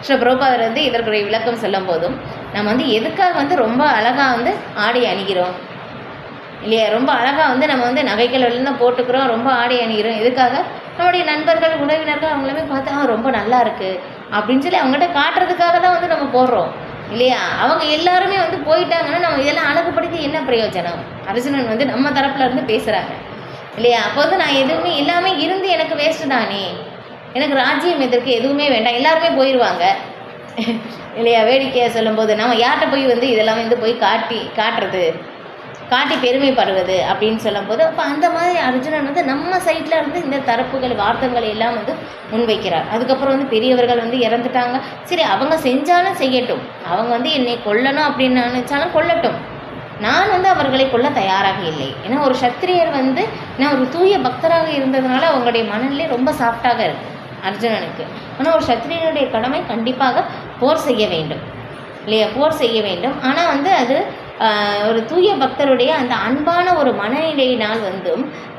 ஸ்ரீ பிரபுபாதர் வந்து இதற்குரிய விளக்கம் சொல்லும் போதும் நம்ம வந்து எதுக்காக வந்து ரொம்ப அழகாக வந்து ஆடை அணிகிறோம் இல்லையா? ரொம்ப அழகாக வந்து நம்ம வந்து நகைகள் எல்லாம் போட்டுக்கிறோம், ரொம்ப ஆடை அணிகிறோம். எதுக்காக? நம்முடைய நண்பர்கள், உறவினர்கள் அவங்களுமே பார்த்து ரொம்ப நல்லா இருக்குது அப்படின்னு சொல்லி அவங்ககிட்ட காட்டுறதுக்காக தான் வந்து நம்ம போடுறோம் இல்லையா? அவங்க எல்லாருமே வந்து போயிட்டாங்கன்னா நம்ம இதெல்லாம் அழகுபடுத்தி என்ன பிரயோஜனம்? அர்ஜுனன் வந்து நம்ம தரப்புல இருந்து பேசுகிறாங்க இல்லையா? அப்போ வந்து நான் எதுவுமே எல்லாமே இருந்து எனக்கு வேஸ்ட்டு தானே, எனக்கு ராஜ்யம் எதற்கு, எதுவுமே வேண்டாம், எல்லாருமே போயிடுவாங்க இல்லையா? வேடிக்கையாக சொல்லும்போது நம்ம யார்கிட்ட போய் வந்து இதெல்லாம் வந்து போய் காட்டி பெருமைப்படுவது அப்படின்னு சொல்லும்போது, அப்போ அந்த மாதிரி அர்ஜுனன் வந்து நம்ம சைட்டில் இருந்து இந்த தரப்புகள் வார்த்தைகள் எல்லாம் வந்து முன்வைக்கிறார். அதுக்கப்புறம் வந்து பெரியவர்கள் வந்து இறந்துட்டாங்க, சரி அவங்க செஞ்சாலும் செய்யட்டும், அவங்க வந்து என்னை கொல்லணும் அப்படின்னு நினச்சாலும் கொல்லட்டும், நான் வந்து அவர்களை கொல்ல தயாராக இல்லை. ஏன்னா ஒரு சத்திரியர் வந்து ஏன்னா ஒரு தூய பக்தராக இருந்ததுனால அவங்களுடைய மனநிலை ரொம்ப சாஃப்டாக இருக்கு அர்ஜுனனுக்கு. ஆனால் ஒரு சத்திரியனுடைய கடமை கண்டிப்பாக போர் செய்ய வேண்டும் இல்லையா, போர் செய்ய வேண்டும். ஆனால் வந்து அது ஒரு தூய பக்தருடைய அந்த அன்பான ஒரு மனநிலையினால் வந்து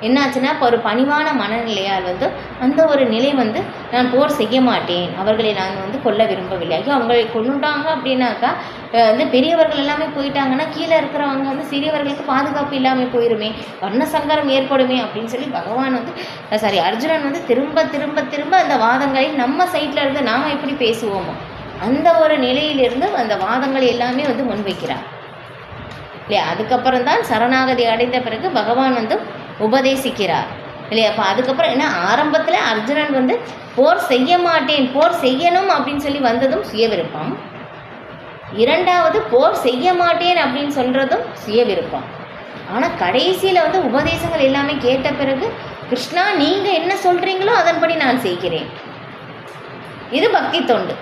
என்னாச்சுன்னா, இப்போ ஒரு பணிவான மனநிலையால் வந்து அந்த ஒரு நிலை வந்து நான் போர் செய்ய மாட்டேன், அவர்களை நான் வந்து கொல்ல விரும்பவில்லை. ஐயோ அவங்களை கொண்டுட்டாங்க அப்படின்னாக்கா வந்து பெரியவர்கள் எல்லாமே போயிட்டாங்கன்னா கீழே இருக்கிறவங்க வந்து சிறியவர்களுக்கு பாதுகாப்பு இல்லாமல் போயிருமே, வர்ண சங்கரம் ஏற்படுமே அப்படின்னு சொல்லி பகவான் வந்து அர்ஜுனன் வந்து திரும்ப திரும்ப திரும்ப அந்த வாதங்களை நம்ம சைட்டில் இருந்து நாம் எப்படி பேசுவோமோ அந்த ஒரு நிலையிலிருந்து அந்த வாதங்கள் எல்லாமே வந்து முன்வைக்கிறார் இல்லையா. அதுக்கப்புறம் தான் சரணாகதி அடைந்த பிறகு பகவான் வந்து உபதேசிக்கிறார் இல்லையா. அப்போ அதுக்கப்புறம் என்ன, ஆரம்பத்தில் அர்ஜுனன் வந்து போர் செய்ய மாட்டேன், போர் செய்யணும் அப்படின்னு சொல்லி வந்ததும் சுய விருப்பம். இரண்டாவது போர் செய்ய மாட்டேன் அப்படின்னு சொல்கிறதும் சுய விருப்பம். ஆனால் கடைசியில் வந்து உபதேசங்கள் எல்லாமே கேட்ட பிறகு கிருஷ்ணா நீங்கள் என்ன சொல்கிறீங்களோ அதன்படி நான் செய்கிறேன். இது பக்தி தொண்டு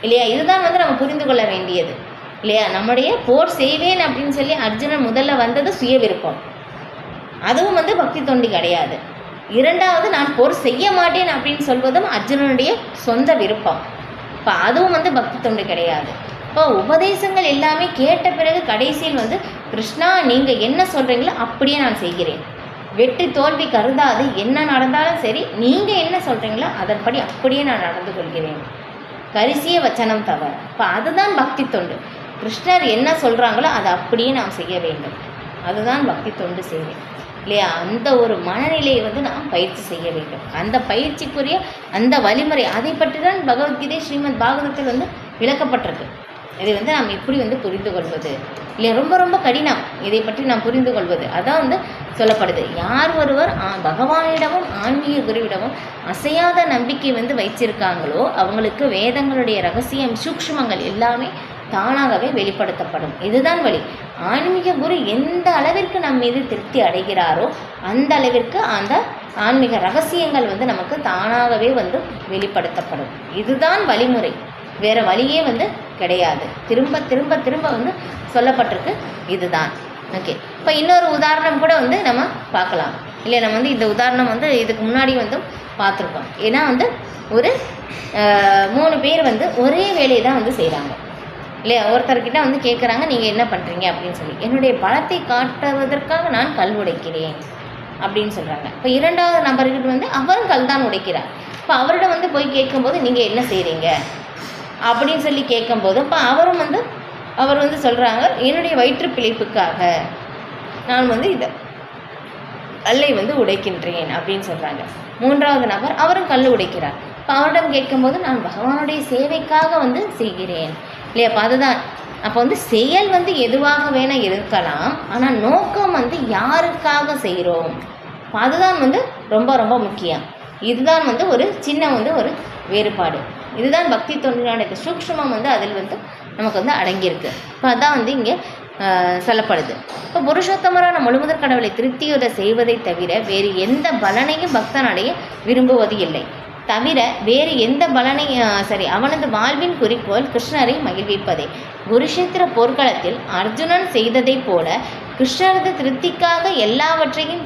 இல்லையா. இதுதான் வந்து நம்ம புரிந்து கொள்ள வேண்டியது இல்லையா. நம்முடைய போர் செய்வேன் அப்படின்னு சொல்லி அர்ஜுனன் முதல்ல வந்தது சுய விருப்பம், அதுவும் வந்து பக்தி தொண்டு கிடையாது. இரண்டாவது நான் போர் செய்ய மாட்டேன் அப்படின்னு சொல்வதும் அர்ஜுனனுடைய சொந்த விருப்பம், இப்போ அதுவும் வந்து பக்தி தொண்டு கிடையாது. இப்போ உபதேசங்கள் எல்லாமே கேட்ட பிறகு கடைசியில் வந்து கிருஷ்ணா நீங்கள் என்ன சொல்கிறீங்களோ அப்படியே நான் செய்கிறேன், வெற்றி தோல்வி கருதாது, என்ன நடந்தாலும் சரி நீங்கள் என்ன சொல்கிறீங்களோ அதன்படி அப்படியே நான் நடந்து கொள்கிறேன், கரிசிய வச்சனம் தவறு. இப்போ அதுதான் பக்தி தொண்டு. கிருஷ்ணர் என்ன சொல்கிறாங்களோ அதை அப்படியே நாம் செய்ய வேண்டும், அதுதான் பக்தி தொண்டு செய்வேன் இல்லையா. அந்த ஒரு மனநிலையை வந்து நாம் பயிற்சி செய்ய வேண்டும். அந்த பயிற்சிக்குரிய அந்த வழிமுறை அதை பற்றி தான் பகவத்கீதை ஸ்ரீமத் பாகவதத்தில் வந்து விளக்கப்பட்டிருக்கு. இதை வந்து நாம் எப்படி வந்து புரிந்து கொள்வது இல்லையா, ரொம்ப ரொம்ப கடினம் இதை பற்றி நாம் புரிந்து கொள்வது. அதான் வந்து சொல்லப்படுது, யார் ஒருவர் பகவானிடமும் ஆன்மீக குருவிடமும் அசையாத நம்பிக்கை வந்து வைச்சிருக்காங்களோ அவங்களுக்கு வேதங்களுடைய ரகசியம் சூக்ஷ்மங்கள் எல்லாமே தானாகவே வெளிப்படுத்தப்படும். இதுதான் வழி. ஆன்மீக குரு எந்த அளவிற்கு நம் மீது திருப்தி அடைகிறாரோ அந்த அளவிற்கு அந்த ஆன்மீக ரகசியங்கள் வந்து நமக்கு தானாகவே வந்து வெளிப்படுத்தப்படும். இதுதான் வழிமுறை, வேறு வழியே வந்து கிடையாது. திரும்ப திரும்ப திரும்ப வந்து சொல்லப்பட்டிருக்கு இதுதான். ஓகே, இப்போ இன்னொரு உதாரணம் கூட வந்து நம்ம பார்க்கலாம் இல்லை. நம்ம வந்து இந்த உதாரணம் வந்து இதுக்கு முன்னாடி வந்து பார்த்துருக்கோம். ஏன்னா வந்து ஒரு 3 பேர் வந்து ஒரே வேலையை தான் வந்து செய்கிறாங்க இல்லையா. ஒருத்தர்கிட்ட வந்து கேட்குறாங்க நீங்கள் என்ன பண்ணுறீங்க அப்படின்னு சொல்லி, என்னுடைய பலத்தை காட்டுவதற்காக நான் கல் உடைக்கிறேன் அப்படின்னு சொல்கிறாங்க. இப்போ இரண்டாவது நபர்கிட்ட வந்து அவரும் கல் தான் உடைக்கிறார். இப்போ அவரிடம் வந்து போய் கேட்கும்போது நீங்கள் என்ன செய்கிறீங்க அப்படின்னு சொல்லி கேட்கும்போது இப்போ அவர் வந்து சொல்கிறாங்க என்னுடைய வயிற்று பிழைப்புக்காக நான் வந்து இதை கல்லை வந்து உடைக்கின்றேன் அப்படின்னு சொல்கிறாங்க. மூன்றாவது நபர் அவரும் கல் உடைக்கிறார். இப்போ அவரிடம் கேட்கும்போது நான் பகவானுடைய சேவைக்காக வந்து செய்கிறேன் இல்லையா. அப்போ அதுதான் அப்போ வந்து செயல் வந்து எதுவாக வேணால் இருக்கலாம், ஆனால் நோக்கம் வந்து யாருக்காக செய்கிறோம் அதுதான் வந்து ரொம்ப ரொம்ப முக்கியம். இதுதான் வந்து ஒரு சின்ன வந்து ஒரு வேறுபாடு. இதுதான் பக்தி தொண்டினுடைய சூக்ஷ்மம் வந்து அதில் வந்து நமக்கு வந்து அடங்கியிருக்கு. இப்போ அதான் வந்து இங்கே சொல்லப்படுது. இப்போ புருஷோத்தமரான முழுமுதற் கடவுளை திருப்தியோட செய்வதை தவிர வேறு எந்த பலனையும் பக்தன் அடைய விரும்புவது இல்லை. தவிர வேறு எந்த அவனது வாழ்வின் குறிக்கோள் கிருஷ்ணரை மகிழ்விப்பதே. குருஷேத்திர போர்க்களத்தில் அர்ஜுனன் செய்ததை போல கிருஷ்ணரது திருப்திக்காக எல்லாவற்றையும்